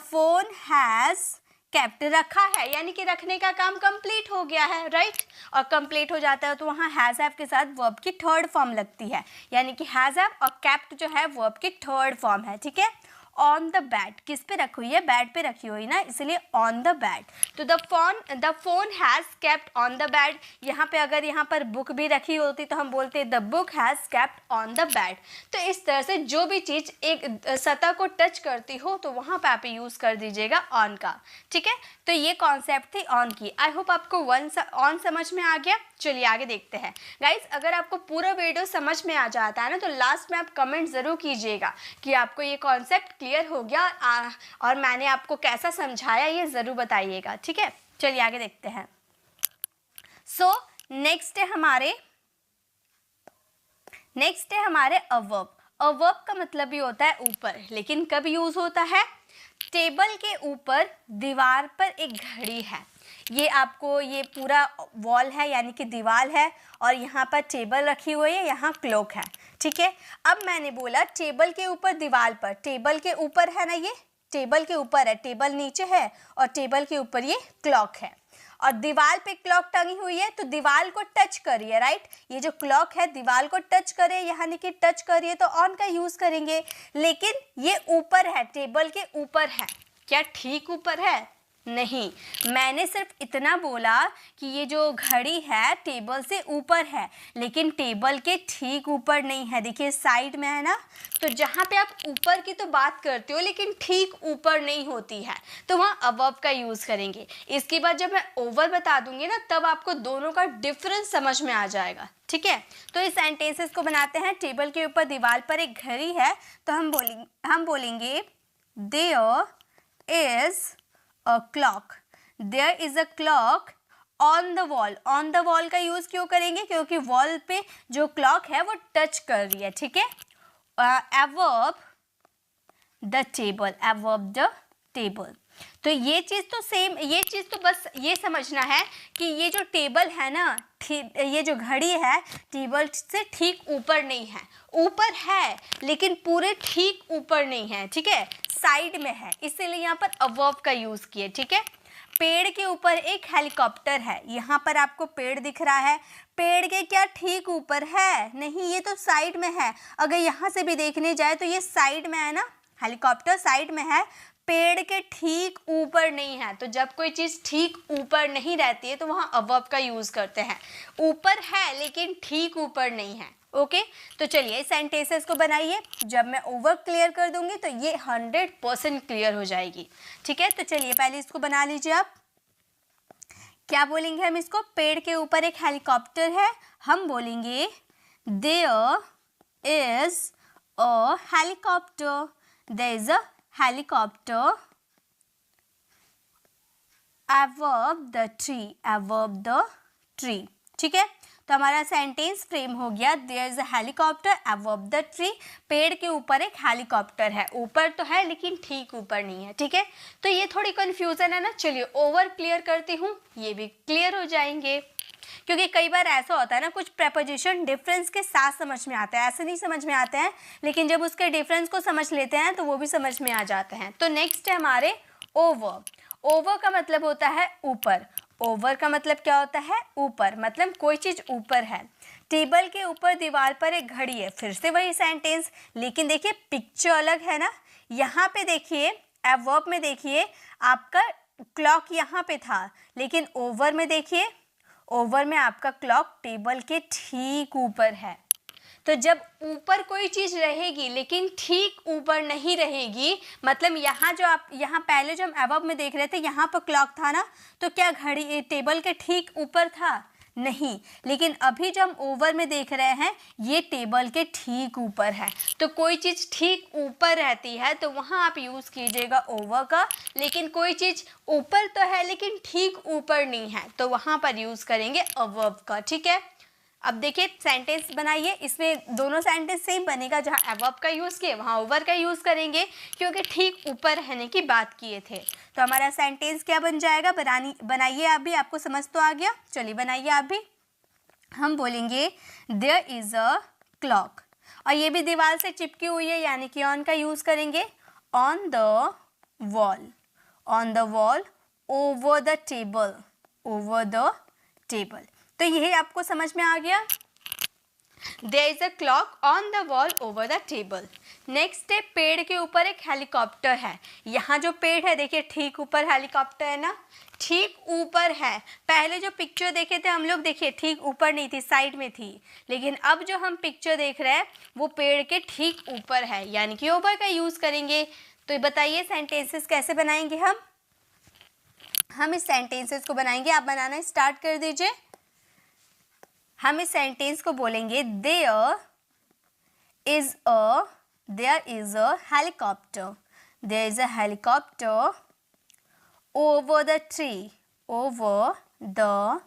फोन हैज़ केप्ट, रखा है यानी कि रखने का काम कंप्लीट हो गया है, राइट। और कंप्लीट हो जाता है तो वहाँ हैज़ हैव के साथ वर्ब की थर्ड फॉर्म लगती है, यानी कि हैज़ हैव और केप्ट जो है वर्ब की थर्ड फॉर्म है। ठीक है, ऑन द बेड, किस पे रखी हुई है? बेड पे रखी हुई ना, इसलिए ऑन द बेड। तो the phone has kept on the bed. यहाँ पे अगर यहाँ पर बुक भी रखी होती तो हम बोलते the book has kept on the bed. तो इस तरह से जो भी चीज़ एक सतह को टच करती हो तो वहाँ पे आप यूज़ कर दीजिएगा ऑन का। ठीक है, तो ये कॉन्सेप्ट थी ऑन की। आई होप आपको ऑन समझ में आ गया। चलिए आगे देखते हैं। गाइज अगर आपको पूरा वीडियो समझ में आ जाता है ना, तो लास्ट में आप कमेंट ज़रूर कीजिएगा कि आपको ये कॉन्सेप्ट क्लियर हो गया और मैंने आपको कैसा समझाया, ये ज़रूर बताइएगा। ठीक है, चलिए आगे देखते हैं। सो नेक्स्ट है हमारे अवर्ब। अवर्ब का मतलब भी होता है ऊपर, लेकिन कब यूज़ होता है? टेबल के ऊपर दीवार पर एक घड़ी है, ये आपको ये पूरा वॉल है यानी कि दीवार है और यहाँ पर टेबल रखी हुई है, यहाँ क्लॉक है। ठीक है, अब मैंने बोला टेबल के ऊपर दीवार पर, टेबल के ऊपर है ना, ये टेबल के ऊपर है, टेबल नीचे है और टेबल के ऊपर ये क्लॉक है और दीवार पे क्लॉक टंगी हुई है, तो दीवार को टच करिए, राइट। ये जो क्लॉक है दीवार को टच करे, यानी कि टच करिए तो ऑन का यूज़ करेंगे। लेकिन ये ऊपर है, टेबल के ऊपर है, क्या ठीक ऊपर है? नहीं, मैंने सिर्फ इतना बोला कि ये जो घड़ी है टेबल से ऊपर है, लेकिन टेबल के ठीक ऊपर नहीं है। देखिए साइड में है ना, तो जहाँ पे आप ऊपर की तो बात करते हो लेकिन ठीक ऊपर नहीं होती है, तो वहाँ अबव का यूज़ करेंगे। इसके बाद जब मैं ओवर बता दूंगी ना, तब आपको दोनों का डिफरेंस समझ में आ जाएगा। ठीक है। तो इस सेंटेंसेस को बनाते हैं। टेबल के ऊपर दीवार पर एक घड़ी है, तो हम बोलेंगे there is a clock. There is a clock on the wall. On the wall का यूज क्यों करेंगे? क्योंकि वॉल पे जो क्लॉक है वो टच कर रही है, ठीक है। Above the table, above the table. तो ये चीज़ तो सेम, ये चीज़ तो बस ये समझना है कि ये जो टेबल है ना, ये जो घड़ी है टेबल से ठीक ऊपर नहीं है, ऊपर है लेकिन पूरे ठीक ऊपर नहीं है, ठीक है, साइड में है, इसीलिए यहाँ पर अबव का यूज़ किए, ठीक है। पेड़ के ऊपर एक हेलीकॉप्टर है, यहाँ पर आपको पेड़ दिख रहा है, पेड़ के क्या ठीक ऊपर है? नहीं, ये तो साइड में है। अगर यहाँ से भी देखने जाए तो ये साइड में है ना, हेलीकॉप्टर साइड में है, पेड़ के ठीक ऊपर नहीं है। तो जब कोई चीज़ ठीक ऊपर नहीं रहती है तो वहाँ अबव का यूज़ करते हैं। ऊपर है लेकिन ठीक ऊपर नहीं है, ओके। तो चलिए इस सेंटेंसेस को बनाइए। जब मैं ओवर क्लियर कर दूंगी तो ये 100% क्लियर हो जाएगी, ठीक है। तो चलिए पहले इसको बना लीजिए आप। क्या बोलेंगे हम इसको? पेड़ के ऊपर एक हेलीकॉप्टर है, हम बोलेंगे there is a helicopter. There is a helicopter above the tree, above the tree, ठीक है। तो हमारा सेंटेंस फ्रेम हो गया, there is a helicopter above the tree. पेड़ के ऊपर एक हेलीकॉप्टर है, ऊपर तो है लेकिन ठीक ऊपर नहीं है, ठीक है। तो ये थोड़ी कंफ्यूजन है ना, चलिए ओवर क्लियर करती हूँ, ये भी क्लियर हो जाएंगे। क्योंकि कई बार ऐसा होता है ना, कुछ प्रेपोजिशन डिफरेंस के साथ समझ में आता है, ऐसे नहीं समझ में आते हैं, लेकिन जब उसके डिफरेंस को समझ लेते हैं तो वो भी समझ में आ जाते हैं। तो नेक्स्ट है हमारे ओवर। ओवर का मतलब होता है ऊपर। ओवर का मतलब क्या होता है? ऊपर, मतलब कोई चीज़ ऊपर है। टेबल के ऊपर दीवार पर एक घड़ी है, फिर से वही सेंटेंस, लेकिन देखिए पिक्चर अलग है ना। यहाँ पे देखिए एडवर्ब में देखिए आपका क्लॉक यहाँ पे था, लेकिन ओवर में देखिए, ओवर में आपका क्लॉक टेबल के ठीक ऊपर है। तो जब ऊपर कोई चीज़ रहेगी लेकिन ठीक ऊपर नहीं रहेगी, मतलब यहाँ पहले जो हम अबव में देख रहे थे यहाँ पर क्लॉक था ना, तो क्या घड़ी टेबल के ठीक ऊपर था? नहीं, लेकिन अभी जब हम ओवर में देख रहे हैं ये टेबल के ठीक ऊपर है। तो कोई चीज़ ठीक ऊपर रहती है तो वहाँ आप यूज़ कीजिएगा ओवर का, लेकिन कोई चीज़ ऊपर तो है लेकिन ठीक ऊपर नहीं है तो वहाँ पर यूज़ करेंगे अबव का, ठीक है। अब देखिए सेंटेंस बनाइए, इसमें दोनों सेंटेंस सेम बनेगा, जहाँ अबव का यूज़ किए वहाँ ओवर का यूज़ करेंगे, क्योंकि ठीक ऊपर रहने की बात किए थे। तो हमारा सेंटेंस क्या बन जाएगा? बनाइए आप भी, आपको समझ तो आ गया, चलिए बनाइए आप भी। हम बोलेंगे देयर इज़ अ क्लॉक, और ये भी दीवार से चिपकी हुई है यानी कि ऑन का यूज़ करेंगे। On the wall, on the wall, over the table, over the table. तो यही आपको समझ में आ गया। There is a clock on the wall over the table. Next है पेड़ के ऊपर एक हेलीकॉप्टर है। यहाँ जो पेड़ है देखिए ठीक ऊपर हेलीकॉप्टर है ना, ठीक ऊपर है। पहले जो पिक्चर देखे थे हम लोग, देखिए ठीक ऊपर नहीं थी, साइड में थी, लेकिन अब जो हम पिक्चर देख रहे हैं वो पेड़ के ठीक ऊपर है, यानी कि ओवर का यूज़ करेंगे। तो बताइए सेंटेंसेस कैसे बनाएंगे हम इस सेंटेंसेस को बनाएंगे। आप बनाना स्टार्ट कर दीजिए। हम इस सेंटेंस को बोलेंगे there is a helicopter, there is a helicopter over the tree, over the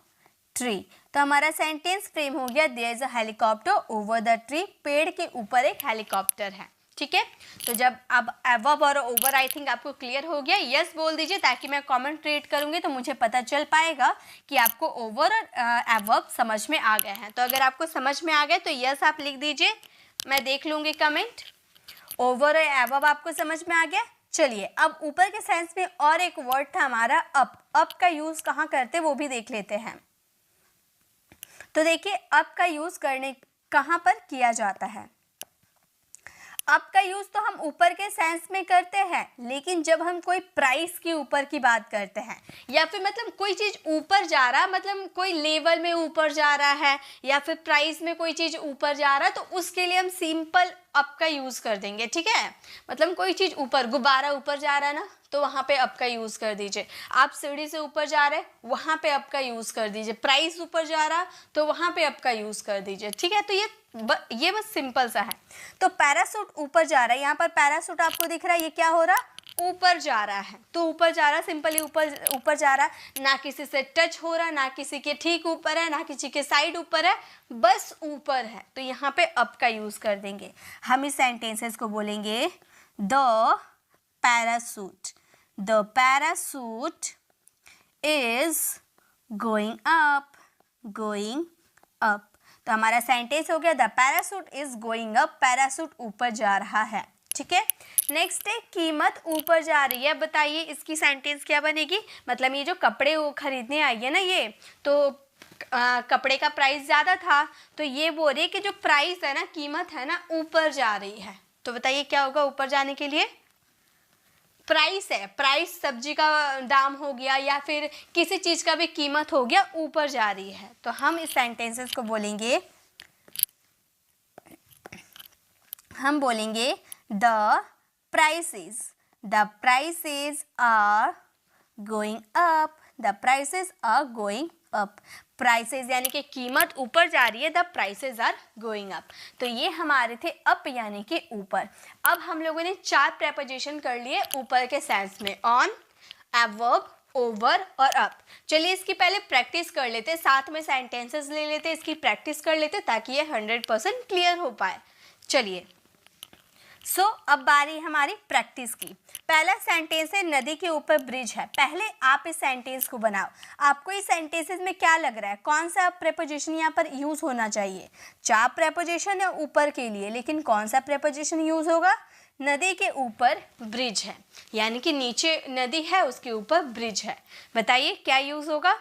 tree. तो हमारा सेंटेंस फ्रेम हो गया, there is a helicopter over the tree, पेड़ के ऊपर एक हेलीकॉप्टर है, ठीक है। तो जब अब अबव और ओवर आई थिंक आपको क्लियर हो गया, यस बोल दीजिए ताकि मैं कमेंट क्रिएट करूंगी तो मुझे पता चल पाएगा कि आपको ओवर और अबव समझ में आ गए हैं। तो अगर आपको समझ में आ गए तो यस आप लिख दीजिए, मैं देख लूँगी कमेंट। ओवर और अबव आपको समझ में आ गया। चलिए अब ऊपर के सेंस में और एक वर्ड था हमारा अप। अप का यूज़ कहाँ करते वो भी देख लेते हैं। तो देखिए अप का यूज़ करने कहाँ पर किया जाता है। अप का यूज़ तो हम ऊपर के सेंस में करते हैं, लेकिन जब हम कोई प्राइस के ऊपर की बात करते हैं या फिर मतलब कोई चीज़ ऊपर जा रहा, मतलब कोई लेवल में ऊपर जा रहा है या फिर प्राइस में कोई चीज़ ऊपर जा रहा है, तो उसके लिए हम सिंपल अप का यूज कर देंगे, ठीक है। मतलब कोई चीज ऊपर, गुब्बारा ऊपर जा रहा है ना, तो वहां पे अप का यूज कर दीजिए। आप सीढ़ी से ऊपर जा रहे हैं, वहां पे अप का यूज कर दीजिए। प्राइस ऊपर जा रहा तो वहां पे अप का यूज कर दीजिए, ठीक है। तो ये बस सिंपल सा है। तो पैरासूट ऊपर जा रहा है, यहाँ पर पैरासूट आपको दिख रहा है, ये क्या हो रहा, ऊपर जा रहा है। तो ऊपर जा रहा है, सिंपली ऊपर जा रहा है, ना किसी से टच हो रहा है, ना किसी के ठीक ऊपर है, ना किसी के साइड ऊपर है, बस ऊपर है। तो यहाँ पे अप का यूज कर देंगे। हम इस सेंटेंसेस को बोलेंगे the parachute is going up. तो हमारा सेंटेंस हो गया the parachute is going up, parachute ऊपर जा रहा है, ठीक है। नेक्स्ट है कीमत ऊपर जा रही है। बताइए इसकी सेंटेंस क्या बनेगी। मतलब ये जो कपड़े वो खरीदने आई है ना, ये तो कपड़े का प्राइस ज़्यादा था, तो ये बोल रही है कि जो प्राइस है ना, कीमत है ना, ऊपर जा रही है। तो बताइए क्या होगा ऊपर जाने के लिए, प्राइस है, प्राइस सब्जी का दाम हो गया या फिर किसी चीज़ का भी कीमत हो गया, ऊपर जा रही है। तो हम इस सेंटेंसेस को बोलेंगे, the prices are going up, the prices are going up। Prices यानी कि कीमत ऊपर जा रही है, the prices are going up. तो ये हमारे थे अप यानी कि ऊपर। अब हम लोगों ने 4 प्रेपोजिशन कर लिए ऊपर के सेंस में, ऑन, एडवर्ब, ओवर और अप। चलिए इसकी पहले प्रैक्टिस कर लेते, साथ में सेंटेंसेस ले लेते, इसकी प्रैक्टिस कर लेते ताकि ये 100% क्लियर हो पाए। चलिए अब बारी हमारी प्रैक्टिस की। पहला सेंटेंस है नदी के ऊपर ब्रिज है। पहले आप इस सेंटेंस को बनाओ। आपको इस सेंटेंसेस में क्या लग रहा है, कौन सा प्रेपोजिशन यहाँ पर यूज होना चाहिए। 4 प्रेपोजिशन है ऊपर के लिए, लेकिन कौन सा प्रेपोजिशन यूज होगा, नदी के ऊपर ब्रिज है, यानी कि नीचे नदी है उसके ऊपर ब्रिज है। बताइए क्या यूज होगा।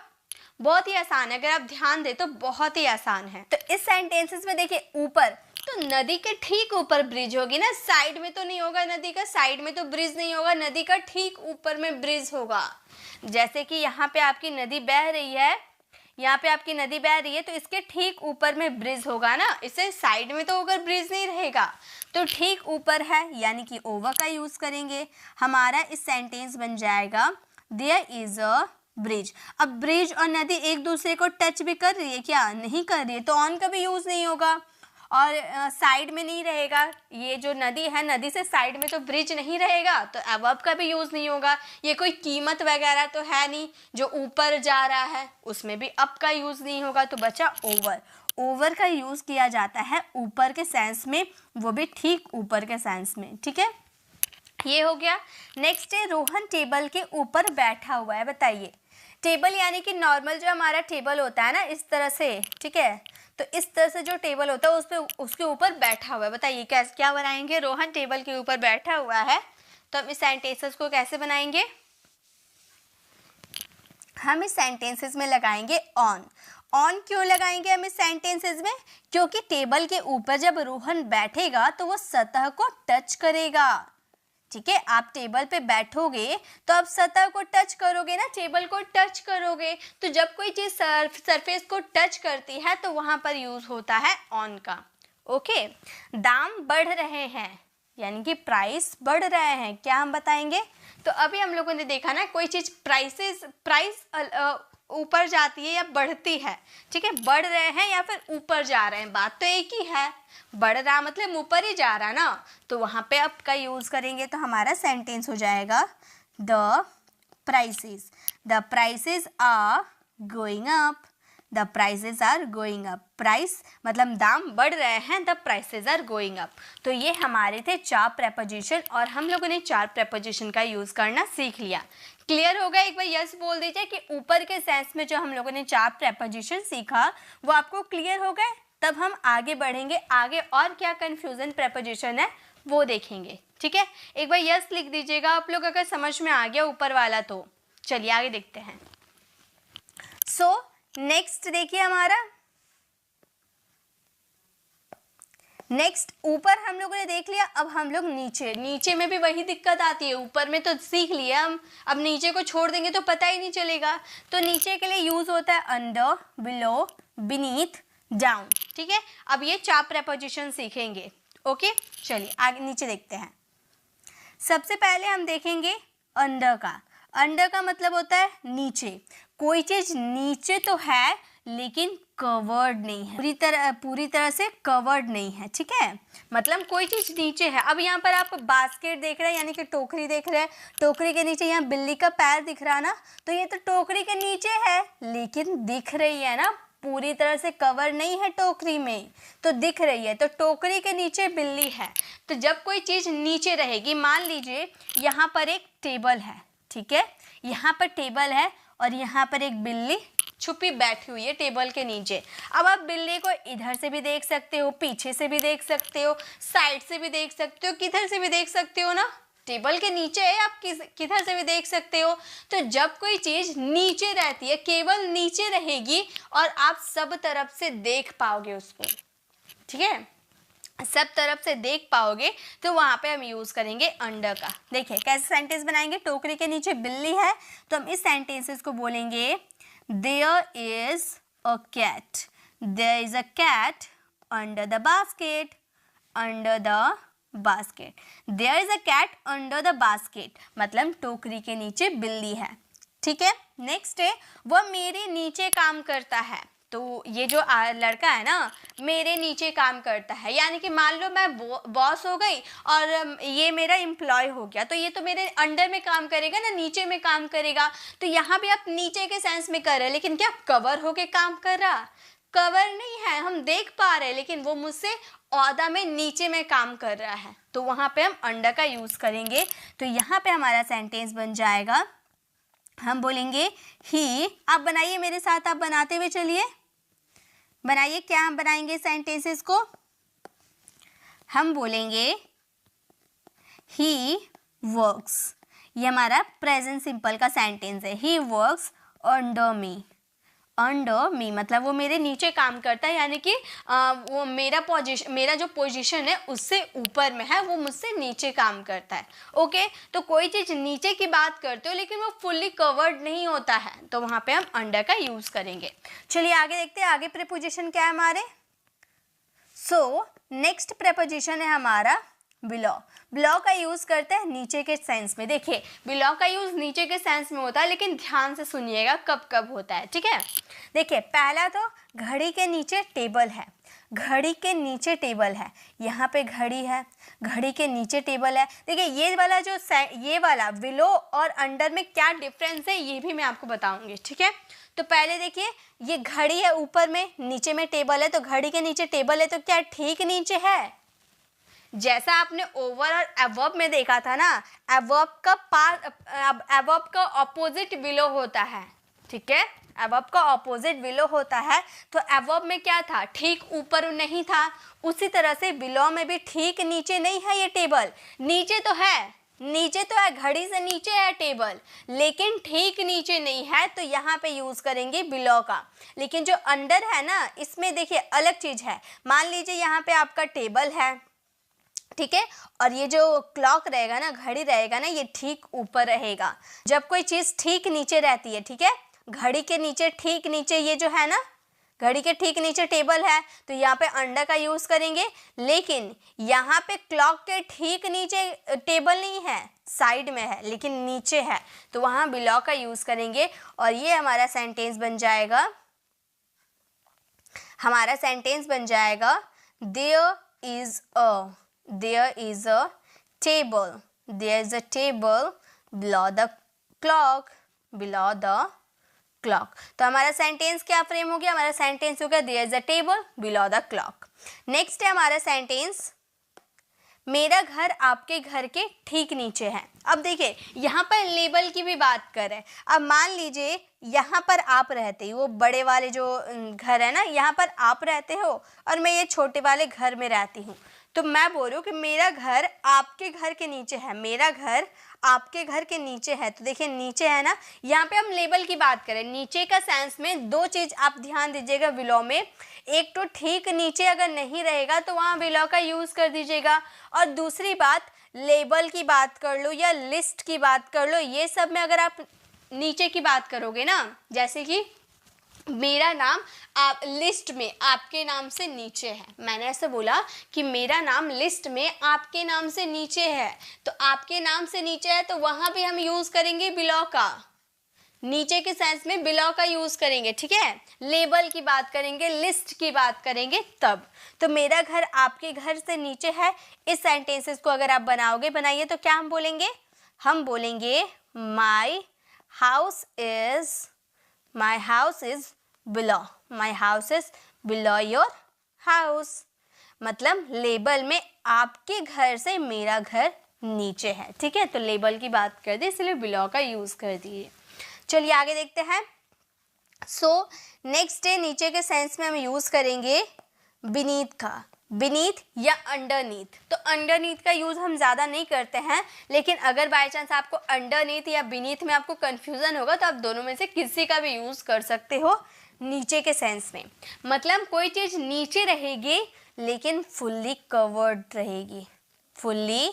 बहुत ही आसान है, अगर आप ध्यान दें तो बहुत ही आसान है। तो इस सेंटेंसेस में देखिए ऊपर, तो नदी के ठीक ऊपर ब्रिज होगी ना, साइड में तो नहीं होगा नदी का, साइड में तो ब्रिज नहीं होगा, नदी का ठीक ऊपर में ब्रिज होगा। जैसे कि यहाँ पे आपकी नदी बह रही है, यहाँ पे आपकी नदी बह रही है, तो इसके ठीक ऊपर में ब्रिज होगा ना, इससे साइड में तो होकर ब्रिज नहीं रहेगा, तो ठीक ऊपर है यानी कि ओवर का यूज करेंगे। हमारा इस सेंटेंस बन जाएगा देयर इज अ ब्रिज। अब ब्रिज और नदी एक दूसरे को टच भी कर रही है क्या, नहीं कर रही है, तो ऑन का भी यूज नहीं होगा और साइड में नहीं रहेगा। ये जो नदी है, नदी से साइड में तो ब्रिज नहीं रहेगा, तो अबव का भी यूज़ नहीं होगा। ये कोई कीमत वगैरह तो है नहीं जो ऊपर जा रहा है, उसमें भी अप का यूज़ नहीं होगा, तो बचा ओवर। ओवर का यूज़ किया जाता है ऊपर के सेंस में, वो भी ठीक ऊपर के सेंस में, ठीक है। ये हो गया। नेक्स्ट है रोहन टेबल के ऊपर बैठा हुआ है। बताइए टेबल यानी कि नॉर्मल जो हमारा टेबल होता है ना, इस तरह से, ठीक है, तो इस तरह से जो टेबल होता है उस पे उसके ऊपर बैठा हुआ है। बताइए क्या बनाएंगे, रोहन टेबल के ऊपर बैठा हुआ है, तो हम इस सेंटेंसेस को कैसे बनाएंगे, हम इस सेंटेंसेस में लगाएंगे ऑन। ऑन क्यों लगाएंगे हम इस सेंटेंसेस में, क्योंकि टेबल के ऊपर जब रोहन बैठेगा तो वो सतह को टच करेगा, ठीक है। आप टेबल पे बैठोगे तो आप सतह को टच करोगे ना, टेबल को टच करोगे, तो जब कोई चीज़ सरफेस को टच करती है तो वहाँ पर यूज़ होता है ऑन का। ओके, दाम बढ़ रहे हैं यानी कि प्राइस बढ़ रहे हैं, क्या हम बताएंगे। तो अभी हम लोगों ने देखा ना, कोई चीज़ प्राइस ऊपर जाती है या बढ़ती है, ठीक है, बढ़ रहे हैं या फिर ऊपर जा रहे हैं, बात तो एक ही है। बढ़ रहा मतलब ऊपर ही जा रहा ना, तो वहाँ पे अप का यूज़ करेंगे, तो हमारा सेंटेंस हो जाएगा the prices are going up, the prices are going up. Price मतलब दाम बढ़ रहे हैं, the prices are going up. तो ये हमारे थे 4 प्रेपोजिशन और हम लोगों ने 4 प्रेपोजिशन का यूज़ करना सीख लिया। क्लियर हो गया। एक बार यस बोल दीजिए कि ऊपर के सेंस में जो हम लोगों ने 4 प्रेपोजिशन सीखा वो आपको क्लियर हो गए। तब हम आगे बढ़ेंगे, आगे और क्या कन्फ्यूजन प्रेपोजिशन है वो देखेंगे, ठीक है। एक बार यस लिख दीजिएगा आप लोग अगर समझ में आ गया ऊपर वाला तो। चलिए आगे देखते हैं। नेक्स्ट देखिए हमारा, नेक्स्ट ऊपर हम लोगों ने देख लिया, अब हम लोग नीचे में भी वही दिक्कत आती है। ऊपर में तो सीख लिया हम, अब नीचे को छोड़ देंगे तो पता ही नहीं चलेगा। तो नीचे के लिए यूज होता है अंडर, बिलो, बीनीथ, डाउन, ठीक है। अब ये 4 प्रेपोजिशन सीखेंगे ओके, चलिए आगे नीचे देखते हैं। सबसे पहले हम देखेंगे अंडर का। अंडर का मतलब होता है नीचे। कोई चीज नीचे तो है लेकिन कवर्ड नहीं है, पूरी तरह से कवर्ड नहीं है, ठीक है। मतलब कोई चीज नीचे है। अब यहाँ पर आप बास्केट देख रहे हैं, यानी कि टोकरी देख रहे हैं। टोकरी के नीचे यहाँ बिल्ली का पैर दिख रहा ना, तो ये तो टोकरी के नीचे है लेकिन दिख रही है ना, पूरी तरह से कवर नहीं है टोकरी में, तो दिख रही है। तो टोकरी के नीचे बिल्ली है। तो जब कोई चीज नीचे रहेगी, मान लीजिए यहाँ पर एक टेबल है, ठीक है, यहाँ पर टेबल है और यहाँ पर एक बिल्ली छुपी बैठी हुई है टेबल के नीचे। अब आप बिल्ली को इधर से भी देख सकते हो, पीछे से भी देख सकते हो, साइड से भी देख सकते हो, किधर से भी देख सकते हो ना, टेबल के नीचे है, आप किधर से भी देख सकते हो। तो जब कोई चीज नीचे रहती है, केवल नीचे रहेगी और आप सब तरफ से देख पाओगे उसको, ठीक है, सब तरफ से देख पाओगे, तो वहां पे हम यूज करेंगे अंडर का। देखिए कैसे सेंटेंस बनाएंगे। टोकरी के नीचे बिल्ली है, तो हम इस सेंटेंसेस को बोलेंगे there is a cat, there is a cat under the basket, under the basket, there is a cat under the basket, मतलब टोकरी के नीचे बिल्ली है, ठीक है। नेक्स्ट है वह मेरे नीचे काम करता है। तो ये जो लड़का है ना, मेरे नीचे काम करता है, यानी कि मान लो मैं बॉस हो गई और ये मेरा एम्प्लॉय हो गया, तो ये तो मेरे अंडर में काम करेगा ना, नीचे में काम करेगा। तो यहाँ भी आप नीचे के सेंस में कर रहे हैं, लेकिन क्या कवर होके काम कर रहा, कवर नहीं है, हम देख पा रहे हैं, लेकिन वो मुझसे औहदा में नीचे में काम कर रहा है, तो वहाँ पे हम अंडर का यूज करेंगे। तो यहाँ पे हमारा सेंटेंस बन जाएगा, हम बोलेंगे ही। आप बनाइए मेरे साथ, आप बनाते हुए चलिए, बनाइए। क्या हम बनाएंगे सेंटेंसेस को, हम बोलेंगे ही वर्क्स। ये हमारा प्रेजेंट सिंपल का सेंटेंस है। He works under me, under मी मतलब वो मेरे नीचे काम करता है, यानी कि वो मेरा जो पोजीशन है उससे ऊपर में है, वो मुझसे नीचे काम करता है। ओके, तो कोई चीज़ नीचे की बात करते हो लेकिन वो फुल्ली कवर्ड नहीं होता है, तो वहाँ पे हम अंडर का यूज़ करेंगे। चलिए आगे देखते हैं, आगे प्रीपोजिशन क्या है हमारे। सो नेक्स्ट प्रीपोजिशन है हमारा बिलो। बिलो का यूज करते हैं नीचे के सेंस में। देखिए बिलो का यूज नीचे के सेंस में होता है, लेकिन ध्यान से सुनिएगा कब कब होता है, ठीक है। देखिए पहला तो घड़ी के नीचे टेबल है, घड़ी के नीचे टेबल है, यहाँ पे घड़ी है, घड़ी के नीचे टेबल है। देखिए ये वाला बिलो और अंडर में क्या डिफरेंस है ये भी मैं आपको बताऊंगी, ठीक है। तो पहले देखिए ये घड़ी है ऊपर में, नीचे में टेबल है, तो घड़ी के नीचे टेबल है तो क्या ठीक नीचे है। जैसा आपने ओवर और एवर्ब में देखा था ना, एवर्ब का ऑपोजिट बिलो होता है, ठीक है, एवर्ब का ऑपोजिट बिलो होता है। तो एवर्ब में क्या था, ठीक ऊपर नहीं था, उसी तरह से बिलो में भी ठीक नीचे नहीं है। ये टेबल नीचे तो है, नीचे तो है, घड़ी से नीचे है टेबल, लेकिन ठीक नीचे नहीं है, तो यहाँ पे यूज करेंगे बिलो का। लेकिन जो अंडर है ना, इसमें देखिए अलग चीज है। मान लीजिए यहाँ पे आपका टेबल है, ठीक है, और ये जो क्लॉक रहेगा ना, घड़ी रहेगा ना, ये ठीक ऊपर रहेगा। जब कोई चीज ठीक नीचे रहती है, ठीक है, घड़ी के नीचे ठीक नीचे ये जो है ना, घड़ी के ठीक नीचे टेबल है, तो यहाँ पे अंडर का यूज करेंगे। लेकिन यहाँ पे क्लॉक के ठीक नीचे टेबल नहीं है, साइड में है लेकिन नीचे है, तो वहाँ बिलो का यूज करेंगे। और ये हमारा सेंटेंस बन जाएगा, हमारा सेंटेंस बन जाएगा there is a table, there is a table below the clock, below the clock। तो हमारा सेंटेंस क्या फ्रेम हो गया, हमारा सेंटेंस हो गया there is a table below the clock। Next है हमारा सेंटेंस, मेरा घर आपके घर के ठीक नीचे है। अब देखिए यहाँ पर लेबल की भी बात करें। अब मान लीजिए यहाँ पर आप रहते हो, वो बड़े वाले जो घर है ना, यहाँ पर आप रहते हो और मैं ये छोटे वाले घर में रहती हूँ, तो मैं बोल रही हूँ कि मेरा घर आपके घर के नीचे है, मेरा घर आपके घर के नीचे है। तो देखिए नीचे है ना, यहाँ पे हम लेबल की बात करें, नीचे का सेंस में दो चीज आप ध्यान दीजिएगा बिलो में। एक तो ठीक नीचे अगर नहीं रहेगा तो वहाँ बिलो का यूज कर दीजिएगा, और दूसरी बात लेबल की बात कर लो या लिस्ट की बात कर लो, ये सब में अगर आप नीचे की बात करोगे ना, जैसे कि मेरा नाम आप लिस्ट में आपके नाम से नीचे है। मैंने ऐसे बोला कि मेरा नाम लिस्ट में आपके नाम से नीचे है, तो आपके नाम से नीचे है तो वहां भी हम यूज करेंगे बिलो का, नीचे के सेंस में बिलो का यूज करेंगे, ठीक है। लेबल की बात करेंगे, लिस्ट की बात करेंगे तब। तो मेरा घर आपके घर से नीचे है, इस सेंटेंसेस को अगर आप बनाओगे, बनाइए, तो क्या हम बोलेंगे? हम बोलेंगे my house is below, my house is below your house. मतलब लेबल में आपके घर से मेरा घर नीचे है, ठीक है। तो लेबल की बात कर दी, इसलिए बिलो का यूज कर दिए। चलिए आगे देखते हैं। सो नेक्स्ट डे नीचे के सेंस में हम यूज करेंगे बीनीथ का, बीनीथ या अंडरनीथ। तो अंडरनीथ का यूज हम ज़्यादा नहीं करते हैं, लेकिन अगर बाय चांस आपको अंडरनीथ या बीनीथ में आपको कंफ्यूजन होगा तो आप दोनों में से किसी का भी यूज कर सकते हो नीचे के सेंस में। मतलब कोई चीज़ नीचे रहेगी लेकिन फुल्ली कवर्ड रहेगी, फुल्ली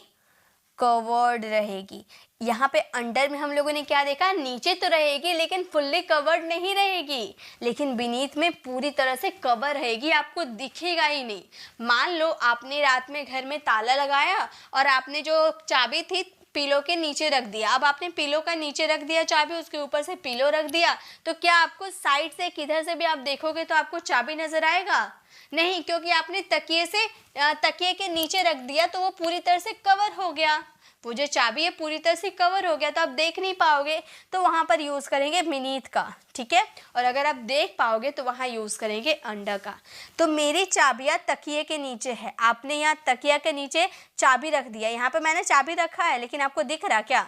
कवर्ड रहेगी। यहाँ पे अंडर में हम लोगों ने क्या देखा, नीचे तो रहेगी लेकिन फुल्ली कवर्ड नहीं रहेगी, लेकिन बीनीथ में पूरी तरह से कवर रहेगी, आपको दिखेगा ही नहीं। मान लो आपने रात में घर में ताला लगाया और आपने जो चाबी थी पिलो के नीचे रख दिया। अब आपने पिलो का नीचे रख दिया चाबी, उसके ऊपर से पिलो रख दिया, तो क्या आपको साइड से किधर से भी आप देखोगे तो आपको चाबी नजर आएगा? नहीं, क्योंकि आपने तकिए के नीचे रख दिया तो वो पूरी तरह से कवर हो गया, वो जो चाबी है पूरी तरह से कवर हो गया, तो आप देख नहीं पाओगे। तो वहां पर यूज करेंगे बीनीथ का, ठीक है। और अगर आप देख पाओगे तो वहां यूज करेंगे अंडर का। तो मेरी चाबियां तकिए के नीचे है, आपने यहाँ तकिया के नीचे चाबी रख दिया। यहाँ पे मैंने चाबी रखा है लेकिन आपको दिख रहा क्या?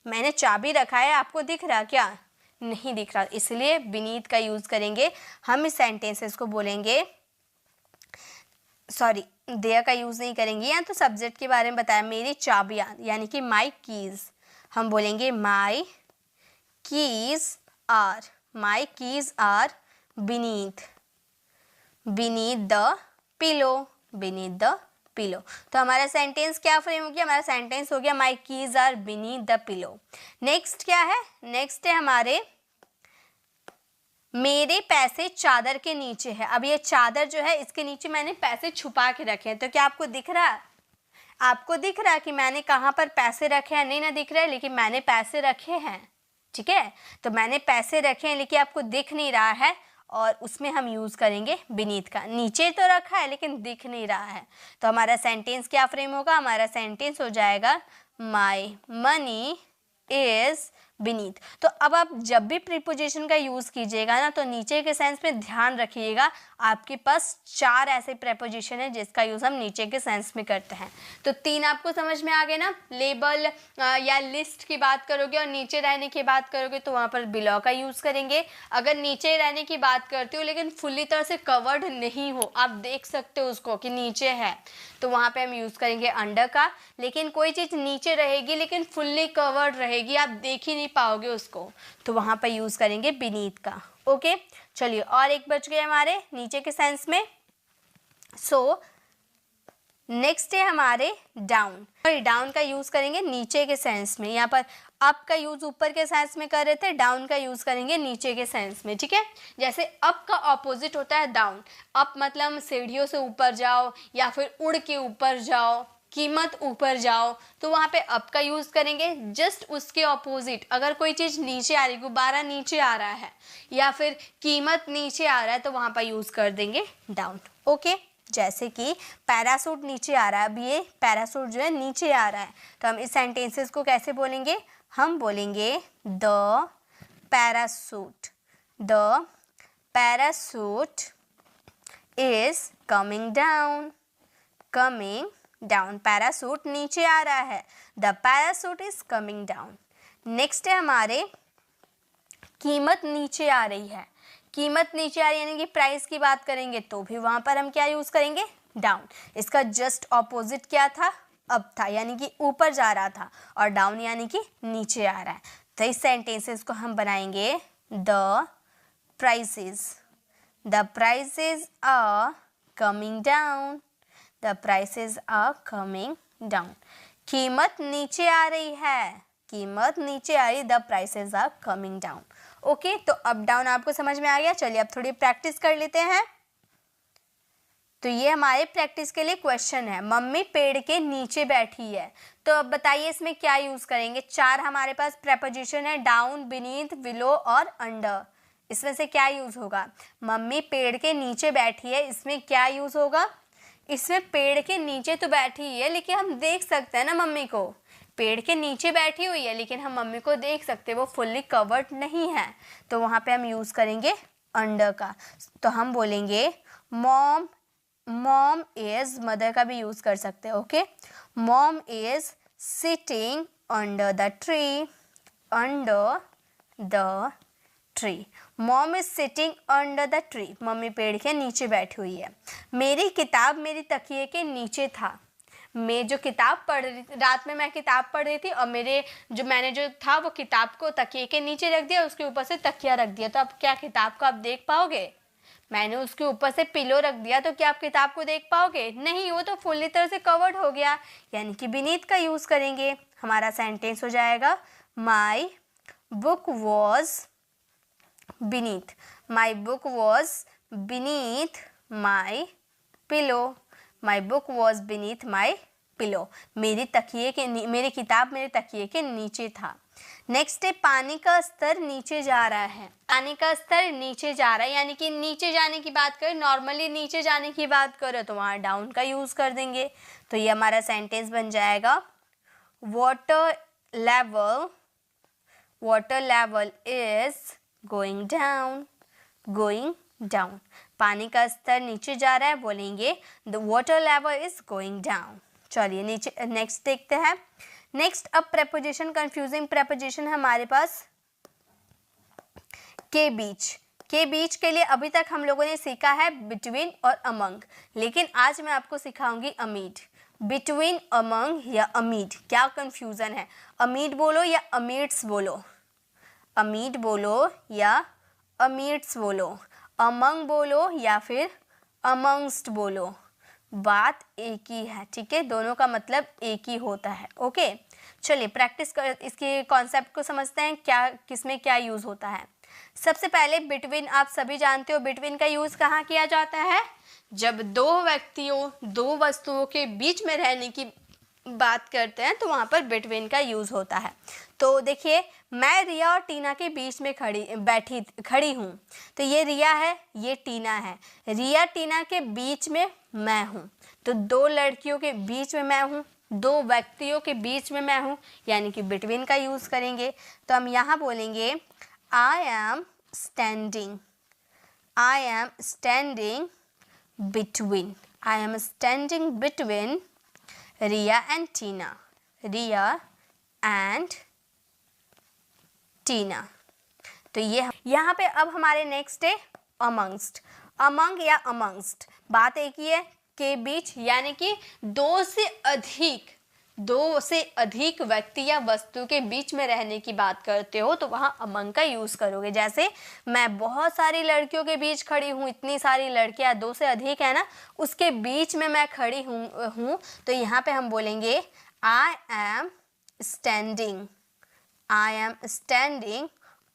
मैंने चाबी रखा है, आपको दिख रहा क्या? नहीं दिख रहा, इसलिए बीनीथ का यूज करेंगे। हम इस सेंटेंसेस को बोलेंगे, सॉरी देयर का यूज नहीं करेंगे। यहाँ तो सब्जेक्ट के बारे में बताया, मेरी चाबियाँ यानी कि माई कीज, हम बोलेंगे my keys are beneath the pillow, beneath the pillow. तो हमारा सेंटेंस क्या फ्रेम हो गया? हमारा सेंटेंस हो गया my keys are beneath the pillow. Next क्या है? नेक्स्ट है हमारे मेरे पैसे चादर के नीचे है। अब ये चादर जो है इसके नीचे मैंने पैसे छुपा के रखे हैं, तो क्या आपको दिख रहा है? आपको दिख रहा है कि मैंने कहाँ पर पैसे रखे हैं? नहीं ना दिख रहा है, लेकिन मैंने पैसे रखे हैं, ठीक है। तो मैंने पैसे रखे हैं लेकिन आपको दिख नहीं रहा है, और उसमें हम यूज करेंगे बीनीथ का। नीचे तो रखा है लेकिन दिख नहीं रहा है, तो हमारा सेंटेंस क्या फ्रेम होगा? हमारा सेंटेंस हो जाएगा माई मनी इज बीनीथ। तो अब आप जब भी प्रीपोजिशन का यूज कीजिएगा ना, तो नीचे के सेंस में ध्यान रखिएगा, आपके पास 4 ऐसे प्रीपोजिशन है जिसका यूज हम नीचे के सेंस में करते हैं। तो 3 आपको समझ में आ गए ना? लेबल या लिस्ट की बात करोगे और नीचे रहने की बात करोगे तो वहां पर बिलो का यूज करेंगे। अगर नीचे रहने की बात करते हो लेकिन फुल्ली तरह से कवर्ड नहीं हो, आप देख सकते हो उसको कि नीचे है, तो वहां पे हम यूज करेंगे अंडर का। लेकिन कोई चीज नीचे रहेगी लेकिन फुल्ली कवर्ड रहेगी, आप देख ही नहीं पाओगे उसको, तो वहां पर यूज करेंगे बीनीथ का। ओके, चलिए और एक बच गए हमारे नीचे के सेंस में। सो नेक्स्ट है हमारे डाउन। डाउन का यूज करेंगे नीचे के सेंस में। यहाँ पर अप का यूज ऊपर के सेंस में कर रहे थे, डाउन का यूज करेंगे नीचे के सेंस में, ठीक है। जैसे अप का ऑपोजिट होता है डाउन। अप मतलब सीढ़ियों से ऊपर जाओ या फिर उड़ के ऊपर जाओ, कीमत ऊपर जाओ, तो वहां पे अप का यूज करेंगे। जस्ट उसके ऑपोजिट, अगर कोई चीज नीचे आ रही, गुब्बारा नीचे आ रहा है या फिर कीमत नीचे आ रहा है, तो वहां पर यूज कर देंगे डाउन। ओके, जैसे कि पैरासूट नीचे आ रहा है, अब ये पैरासूट जो है नीचे आ रहा है, तो हम इस सेंटेंसेस को कैसे बोलेंगे? हम बोलेंगे the parachute is coming down, parachute नीचे आ रहा है, the parachute is coming down. Next है हमारे कीमत नीचे आ रही है। कीमत नीचे आ रही है यानी कि प्राइस की बात करेंगे तो भी वहां पर हम क्या यूज करेंगे? डाउन। इसका जस्ट ऑपोजिट क्या था? अप था, यानी कि ऊपर जा रहा था, और डाउन यानी कि नीचे आ रहा है। तो इस सेंटेंसेस को हम बनाएंगे the prices are coming down, the prices are coming down. कीमत नीचे आ रही है, the prices are coming down. Okay, तो अप डाउन आपको समझ में आ गया। चलिए अब थोड़ी प्रैक्टिस कर लेते हैं। तो ये हमारे प्रैक्टिस के लिए क्वेश्चन है, मम्मी पेड़ के नीचे बैठी है। तो अब बताइए इसमें क्या यूज करेंगे। 4 हमारे पास प्रेपोजिशन है, डाउन, बीनीथ, बिलो और अंडर। इसमें से क्या यूज होगा। मम्मी पेड़ के नीचे बैठी है, इसमें क्या यूज होगा। इसमें पेड़ के नीचे तो बैठी है लेकिन हम देख सकते हैं ना मम्मी को, पेड़ के नीचे बैठी हुई है लेकिन हम मम्मी को देख सकते हैं, वो फुल्ली कवर्ड नहीं है। तो वहाँ पे हम यूज करेंगे अंडर का। तो हम बोलेंगे मॉम, मॉम इज, मदर का भी यूज कर सकते हैं। Okay, mom is sitting under the tree, under the tree. Mom is sitting under the tree, mummy पेड़ के नीचे बैठी हुई है। मेरी किताब मेरी तकिए के नीचे था। मैं जो किताब पढ़ रही, रात में मैं किताब पढ़ रही थी और मैंने जो था वो किताब को तकिए के नीचे रख दिया, उसके ऊपर से तकिया रख दिया। तो अब क्या किताब को आप देख पाओगे। मैंने उसके ऊपर से पिलो रख दिया तो क्या आप किताब को देख पाओगे। नहीं, वो तो फुल्ली तरह से कवर्ड हो गया, यानी कि बीनीथ का यूज करेंगे। हमारा सेंटेंस हो जाएगा my book was beneath, my book was beneath my pillow, my book was beneath my pillow, मेरी किताब मेरे तकिए के नीचे था। नेक्स्ट है पानी का स्तर नीचे जा रहा है। पानी का स्तर नीचे जा रहा है, यानी कि नीचे जाने की बात करें, नॉर्मली नीचे जाने की बात करें तो वहाँ डाउन का यूज कर देंगे। तो ये हमारा सेंटेंस बन जाएगा water level is going down, going down. पानी का स्तर नीचे जा रहा है, बोलेंगे the water level is going down. चलिए नीचे नेक्स्ट देखते हैं। नेक्स्ट अब प्रेपोजिशन, कंफ्यूजिंग प्रेपोजिशन है हमारे पास के बीच। के बीच के लिए अभी तक हम लोगों ने सीखा है बिटवीन और अमंग, लेकिन आज मैं आपको सिखाऊंगी अमीड। बिटवीन, अमंग या अमीड, क्या कंफ्यूजन है। अमीड बोलो या अमीड्स बोलो, अमीड बोलो या अमीड्स बोलो, अमंग बोलो या फिर अमंगस्ट बोलो, बात एक ही है। ठीक है, दोनों का मतलब एक ही होता है। ओके, चलिए प्रैक्टिस कर, इसके कॉन्सेप्ट को समझते हैं, क्या किसमें क्या यूज़ होता है। सबसे पहले बिटवीन, आप सभी जानते हो बिटवीन का यूज़ कहाँ किया जाता है। जब दो व्यक्तियों, दो वस्तुओं के बीच में रहने की बात करते हैं तो वहाँ पर बिटवीन का यूज़ होता है। तो देखिए, मैं रिया और टीना के बीच में खड़ी हूँ। तो ये रिया है, ये टीना है। रिया टीना के बीच में मैं हूँ, तो दो लड़कियों के बीच में मैं हूँ, दो व्यक्तियों के बीच में मैं हूँ, यानी कि बिटवीन का यूज़ करेंगे। तो हम यहाँ बोलेंगे I am standing, I am standing between, I am standing between Riya and Tina, Riya and Tina. तो ये यहाँ पे अब हमारे नेक्स्ट है अमंगस्ट। अमंग या अमंगस्ट, बात एक ही है, के बीच, यानी कि दो से अधिक व्यक्ति या वस्तु के बीच में रहने की बात करते हो तो वहाँ अमंग का यूज़ करोगे। जैसे मैं बहुत सारी लड़कियों के बीच खड़ी हूँ, इतनी सारी लड़कियाँ, दो से अधिक है ना, उसके बीच में मैं खड़ी हूँ तो यहाँ पे हम बोलेंगे I am standing, I am standing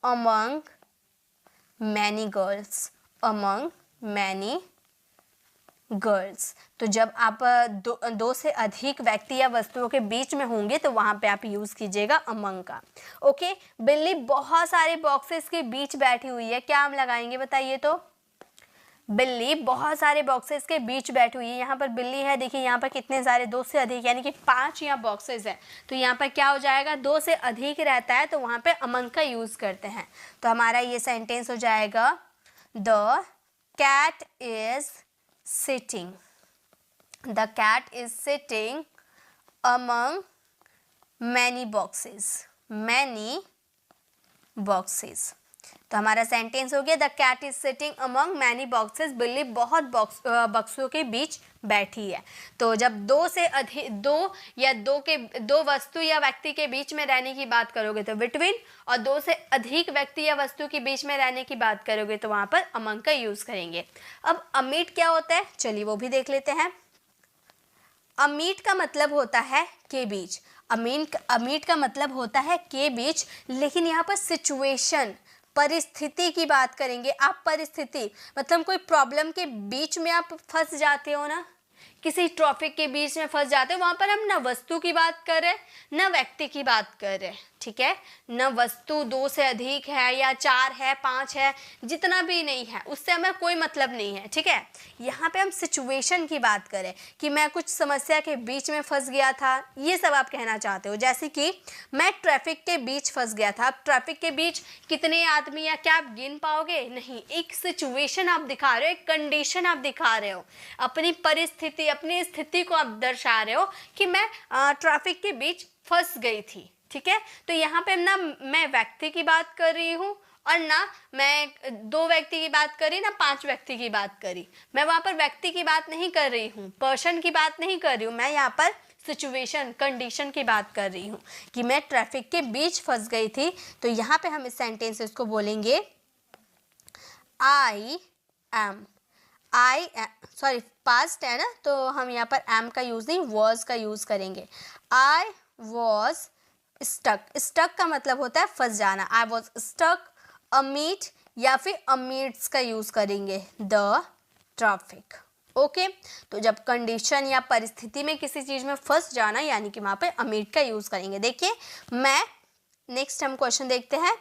among many girls, among many girls. तो जब आप दो से अधिक व्यक्ति या वस्तुओं के बीच में होंगे तो वहाँ पे आप यूज़ कीजिएगा अमंग का। ओके, बिल्ली बहुत सारे बॉक्सेस के बीच बैठी हुई है, क्या हम लगाएंगे बताइए। तो बिल्ली बहुत सारे बॉक्सेस के बीच बैठी हुई है। यहाँ पर बिल्ली है, देखिए यहाँ पर कितने सारे, दो से अधिक, यानी कि 5 यहाँ बॉक्सेस है। तो यहाँ पर क्या हो जाएगा, दो से अधिक रहता है तो वहाँ पे अमंग का यूज़ करते हैं। तो हमारा ये सेंटेंस हो जाएगा the cat is sitting, the cat is sitting among many boxes, many boxes। तो हमारा सेंटेंस हो गया the cat is sitting among many boxes, बिल्ली बहुत बक्सों के बीच बैठी है। तो जब दो से अधिक, दो वस्तु या व्यक्ति के बीच में रहने की बात करोगे तो बिटवीन, और दो से अधिक व्यक्ति या वस्तु के बीच में रहने की बात करोगे तो वहाँ पर अमंग का यूज़ करेंगे। अब अमीट क्या होता है, चलिए वो भी देख लेते हैं। अमीट का मतलब होता है के बीच, अमीट का मतलब होता है के बीच, लेकिन यहाँ पर सिचुएशन, परिस्थिति की बात करेंगे। आप परिस्थिति मतलब कोई प्रॉब्लम के बीच में आप फंस जाते हो ना, किसी ट्रैफिक के बीच में फंस जाते हो, वहां पर हम न वस्तु की बात कर रहे न व्यक्ति की बात कर रहे, ठीक है। न वस्तु 2 से अधिक है या 4 है 5 है, जितना भी नहीं है उससे हमें कोई मतलब नहीं है, ठीक है। यहाँ पे हम सिचुएशन की बात करें कि मैं कुछ समस्या के बीच में फंस गया था, ये सब आप कहना चाहते हो। जैसे कि मैं ट्रैफिक के बीच फंस गया था। अब ट्रैफिक के बीच कितने आदमी या क्या आप गिन पाओगे? नहीं, एक सिचुएशन आप दिखा रहे हो, एक कंडीशन आप दिखा रहे हो, अपनी परिस्थिति अपनी स्थिति को आप दर्शा रहे हो कि मैं ट्रैफिक के बीच फंस गई थी, ठीक है। तो यहाँ पे ना मैं व्यक्ति की बात कर रही हूँ और ना मैं 2 व्यक्ति की बात करी ना 5 व्यक्ति की बात करी। मैं वहां पर व्यक्ति की बात नहीं कर रही हूँ, पर्सन की बात नहीं कर रही हूँ, मैं यहाँ पर सिचुएशन कंडीशन की बात कर रही हूँ कि मैं ट्रैफिक के बीच फंस गई थी। तो यहाँ पे हम इस सेंटेंसेस को बोलेंगे आई एम, सॉरी पास्ट है ना, तो हम यहाँ पर एम का यूज नहीं वॉज का यूज करेंगे। आई वॉज स्टक, स्टक का मतलब होता है फंस जाना। आई वॉज स्टक अमीट या फिर अमीट्स का यूज करेंगे द ट्रैफिक। ओके, तो जब कंडीशन या परिस्थिति में किसी चीज में फंस जाना यानी कि वहां पे अमीट का यूज करेंगे। देखिए मैं नेक्स्ट हम क्वेश्चन देखते हैं।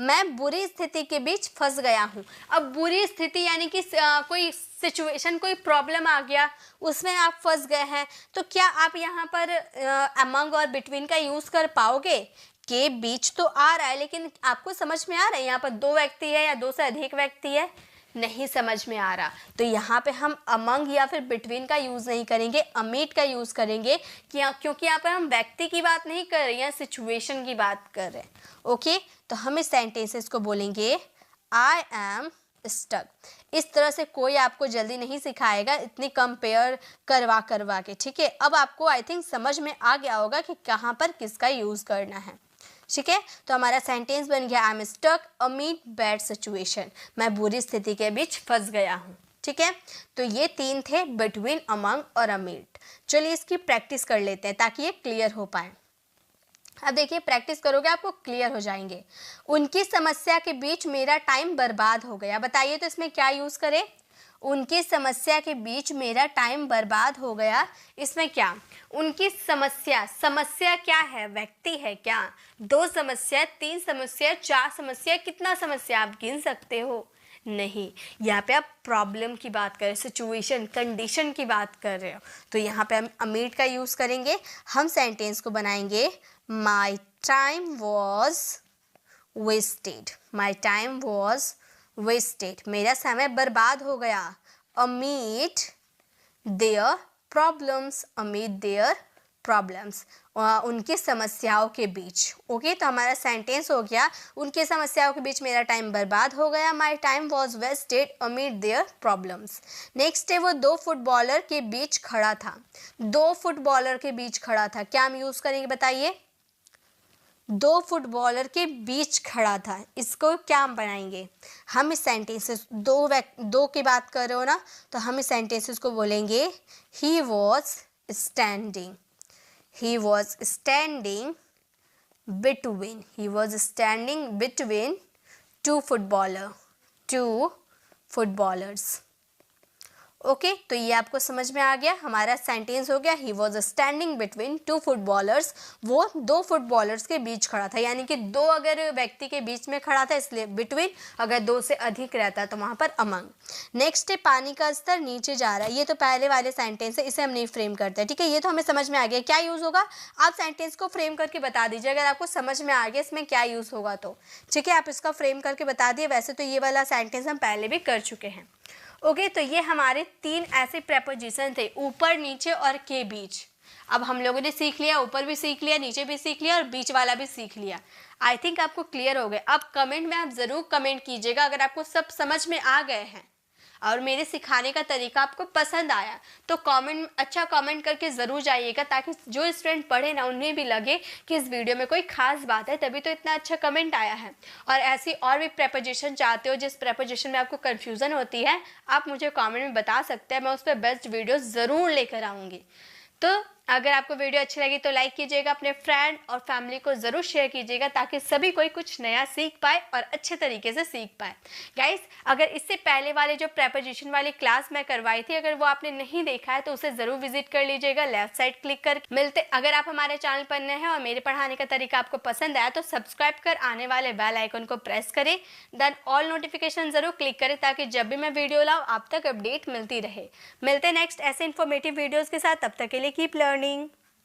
मैं बुरी स्थिति के बीच फंस गया हूँ। अब बुरी स्थिति यानी कि कोई सिचुएशन कोई प्रॉब्लम आ गया उसमें आप फंस गए हैं, तो क्या आप यहाँ पर अमंग और बिटवीन का यूज कर पाओगे? के बीच तो आ रहा है लेकिन आपको समझ में आ रहा है यहाँ पर 2 व्यक्ति है या 2 से अधिक व्यक्ति है? नहीं समझ में आ रहा। तो यहाँ पे हम अमंग या फिर बिटवीन का यूज नहीं करेंगे, अमीट का यूज करेंगे क्योंकि यहाँ पर हम व्यक्ति की बात नहीं कर रहे हैं, सिचुएशन की बात कर रहे हैं। ओके, तो हम इस सेंटेंसेस को बोलेंगे आई एम स्टक। इस तरह से कोई आपको जल्दी नहीं सिखाएगा, इतनी कंपेयर करवा के, ठीक है। अब आपको आई थिंक समझ में आ गया होगा कि कहाँ पर किसका यूज करना है, ठीक है। तो हमारा सेंटेंस बन गया I am stuck amid bad situation, मैं बुरी स्थिति के बीच फंस गया हूँ, ठीक है। तो ये 3 थे बिटवीन, अमंग और अमीट। चलिए इसकी प्रैक्टिस कर लेते हैं ताकि ये क्लियर हो पाए। अब देखिए प्रैक्टिस करोगे आपको क्लियर हो जाएंगे। उनकी समस्या के बीच मेरा टाइम बर्बाद हो गया। बताइए तो इसमें क्या यूज करें? उनकी समस्या के बीच मेरा टाइम बर्बाद हो गया। इसमें क्या? उनकी समस्या, समस्या क्या है? व्यक्ति है क्या? 2 समस्या, 3 समस्या, 4 समस्या, कितना समस्या आप गिन सकते हो? नहीं, यहाँ पे आप प्रॉब्लम की बात कर रहे हो, सिचुएशन कंडीशन की बात कर रहे हो। तो यहाँ पे हम अमीट का यूज करेंगे। हम सेंटेंस को बनाएंगे my time was wasted, my time was wasted, मेरा समय बर्बाद हो गया। Amid their problems, amid their problems, उनकी समस्याओं के बीच। ओके, तो हमारा सेंटेंस हो गया उनकी समस्याओं के बीच मेरा टाइम बर्बाद हो गया। My time was wasted amid their problems. Next है वो 2 फुटबॉलर के बीच खड़ा था। 2 फुटबॉलर के बीच खड़ा था, क्या हम यूज करेंगे बताइए? 2 फुटबॉलर के बीच खड़ा था, इसको क्या हम बनाएंगे? हम इस सेंटेंसेस 2 की बात कर रहे हो ना, तो हम इस सेंटेंसेस को बोलेंगे he was standing, he was standing between, he was standing between 2 footballers। Okay, तो ये आपको समझ में आ गया। हमारा सेंटेंस हो गया he was standing between 2 footballers, वो 2 फुटबॉलर्स के बीच खड़ा था, यानी कि 2 अगर व्यक्ति के बीच में खड़ा था इसलिए बिटवीन, अगर 2 से अधिक रहता तो वहां पर अमंग। नेक्स्ट है पानी का स्तर नीचे जा रहा है। ये तो पहले वाले सेंटेंस है, इसे हम नहीं फ्रेम करते, ठीक है। ये तो हमें समझ में आ गया क्या यूज होगा। आप सेंटेंस को फ्रेम करके बता दीजिए अगर आपको समझ में आ गया इसमें क्या यूज होगा तो, ठीक है। आप इसका फ्रेम करके बता दिए। वैसे तो ये वाला सेंटेंस हम पहले भी कर चुके हैं। ओके, तो ये हमारे 3 ऐसे प्रेपोजिशन थे, ऊपर, नीचे और के बीच। अब हम लोगों ने सीख लिया, ऊपर भी सीख लिया, नीचे भी सीख लिया और बीच वाला भी सीख लिया। आई थिंक आपको क्लियर हो गया। अब कमेंट में आप ज़रूर कमेंट कीजिएगा अगर आपको सब समझ में आ गए हैं और मेरे सिखाने का तरीका आपको पसंद आया तो अच्छा कमेंट करके ज़रूर जाइएगा, ताकि जो स्टूडेंट पढ़े ना उन्हें भी लगे कि इस वीडियो में कोई खास बात है, तभी तो इतना अच्छा कमेंट आया है। और ऐसी और भी प्रेपोजिशन चाहते हो जिस प्रेपोजिशन में आपको कन्फ्यूज़न होती है, आप मुझे कमेंट में बता सकते हैं, मैं उस पर बेस्ट वीडियो ज़रूर लेकर आऊँगी। तो अगर आपको वीडियो अच्छी लगी तो लाइक कीजिएगा, अपने फ्रेंड और फैमिली को ज़रूर शेयर कीजिएगा ताकि सभी कोई कुछ नया सीख पाए और अच्छे तरीके से सीख पाए। गाइस, अगर इससे पहले वाले जो प्रेपोजिशन वाली क्लास मैं करवाई थी, अगर वो आपने नहीं देखा है तो उसे ज़रूर विजिट कर लीजिएगा, लेफ्ट साइड क्लिक कर मिलते। अगर आप हमारे चैनल पर नए हैं और मेरे पढ़ाने का तरीका आपको पसंद आया तो सब्सक्राइब कर आने वाले बेल आइकन को प्रेस करें, देन ऑल नोटिफिकेशन ज़रूर क्लिक करें ताकि जब भी मैं वीडियो लाऊं आप तक अपडेट मिलती रहे। मिलते नेक्स्ट ऐसे इन्फॉर्मेटिव वीडियोज़ के साथ, तब तक के लिए कीप लर्निंग।